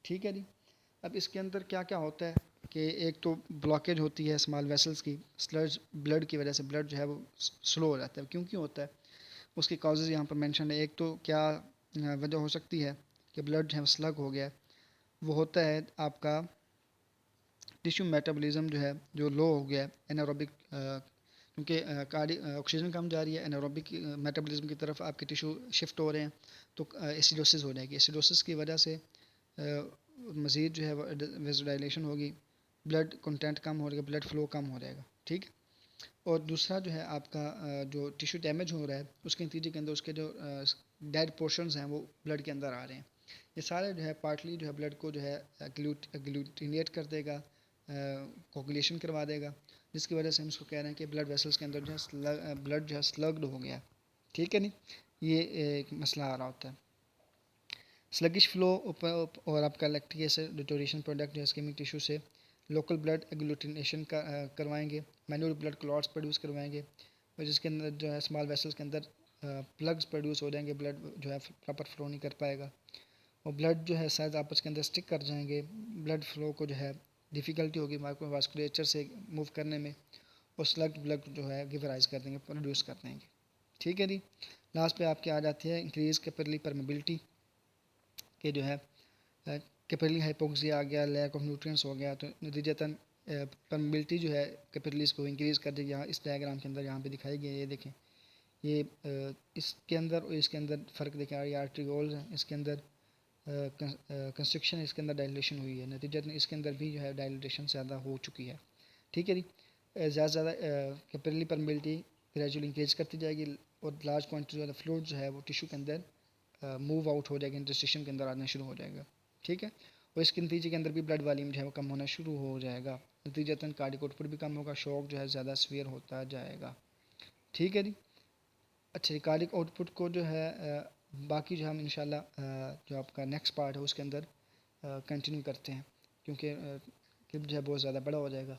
ठीक है जी। अब इसके अंदर क्या क्या होता है कि एक तो ब्लॉकेज होती है स्मॉल वेसल्स की, स्लर्ज ब्लड की वजह से ब्लड जो है वो स्लो हो जाता है। क्यों क्यों होता है उसकी काजेज़ यहाँ पर मेंशन है। एक तो क्या वजह हो सकती है कि ब्लड जो है स्लग हो गया, वो होता है आपका टिश्यू मेटाबॉलिज्म जो है जो लो हो गया है एनारोबिक, क्योंकि कार्डी ऑक्सीजन कम जा रही है, एनारोबिक मेटाबॉलिज्म की तरफ आपके टिश्यू शिफ्ट हो रहे हैं, तो एसिडोसिस हो जाएगी। एसिडोसिस की वजह से मज़ीद जो है वेज़ोडाइलेशन होगी, ब्लड कंटेंट कम हो जाएगा, ब्लड फ्लो कम हो जाएगा। ठीक। और दूसरा जो है आपका जो टिश्यू डैमेज हो रहा है उसके नतीजे के अंदर उसके जो डेड पोर्शंस हैं वो ब्लड के अंदर आ रहे हैं। ये सारे जो है पार्टली जो है ब्लड को जो है ग्लूटिनेट कर देगा, कोगुलेशन करवा देगा, जिसकी वजह से हम इसको कह रहे हैं कि ब्लड वेसल्स के अंदर जो है ब्लड जो है स्लग्ड हो गया। ठीक है नहीं, ये एक मसला आ रहा होता है। स्लगिश फ्लो और आपका लैक्टिक एसिड डिटोरेशन प्रोडक्ट जो है स्कीमिक टिश्यू से लोकल ब्लड एग्लूटिनेशन का करवाएंगे, मैनुअल ब्लड क्लॉट्स प्रोड्यूस करवाएंगे, और जिसके अंदर जो है स्मॉल वेसल्स के अंदर प्लग्स प्रोड्यूस हो जाएंगे, ब्लड जो है प्रॉपर फ्लो नहीं कर पाएगा, और ब्लड जो है शायद आपस के अंदर स्टिक कर जाएंगे, ब्लड फ्लो को जो है डिफ़िकल्टी होगी माइक्रोवास्कुलेचर से मूव करने में, और स्लग ब्लड जो है गिवराइज कर देंगे, प्रोड्यूस कर देंगे। ठीक है जी। लास्ट पे आपके आ जाती है इंक्रीज कैपिलरी परमेबिलिटी के जो है कैपिलरी हाइपोक्सिया आ गया, लैक ऑफ न्यूट्रिएंट्स हो गया, तो नतीजतन परमेबिलिटी जो है कैपिलरीज को इंक्रीज़ कर देगी। यहाँ इस डायग्राम के अंदर यहाँ पे दिखाई गई है, ये देखें, ये इसके अंदर और इसके अंदर फ़र्क देखें, ये आर्ट्रियोल्स हैं, इसके अंदर कंस्ट्रक्शन, इसके अंदर डायलेशन हुई है, नतीजतन इसके अंदर भी जो है डायलेशन ज़्यादा हो चुकी है। ठीक है जी। ज़्यादा से ज़्यादा कैपिलरी परमेबिलिटी ग्रेजुअली इंक्रीज करती जाएगी, और लार्ज क्वान्टिटी ऑफ फ्लूइड जो है वो टिश्यू के अंदर मूव आउट हो जाएगा, इंटरस्टिशन के अंदर आना शुरू हो जाएगा। ठीक है। और इसके नतीजे के अंदर भी ब्लड वॉल्यूम जो है वो कम होना शुरू हो जाएगा, नतीजतन कार्डिक आउटपुट भी कम होगा, शॉक जो है ज़्यादा सीवियर होता जाएगा। ठीक है जी। अच्छा जी, कार्डिक आउटपुट को जो है बाकी जो हम इंशाल्लाह जो आपका नेक्स्ट पार्ट है उसके अंदर कंटिन्यू करते हैं, क्योंकि क्लिप जो है बहुत ज़्यादा बड़ा हो जाएगा।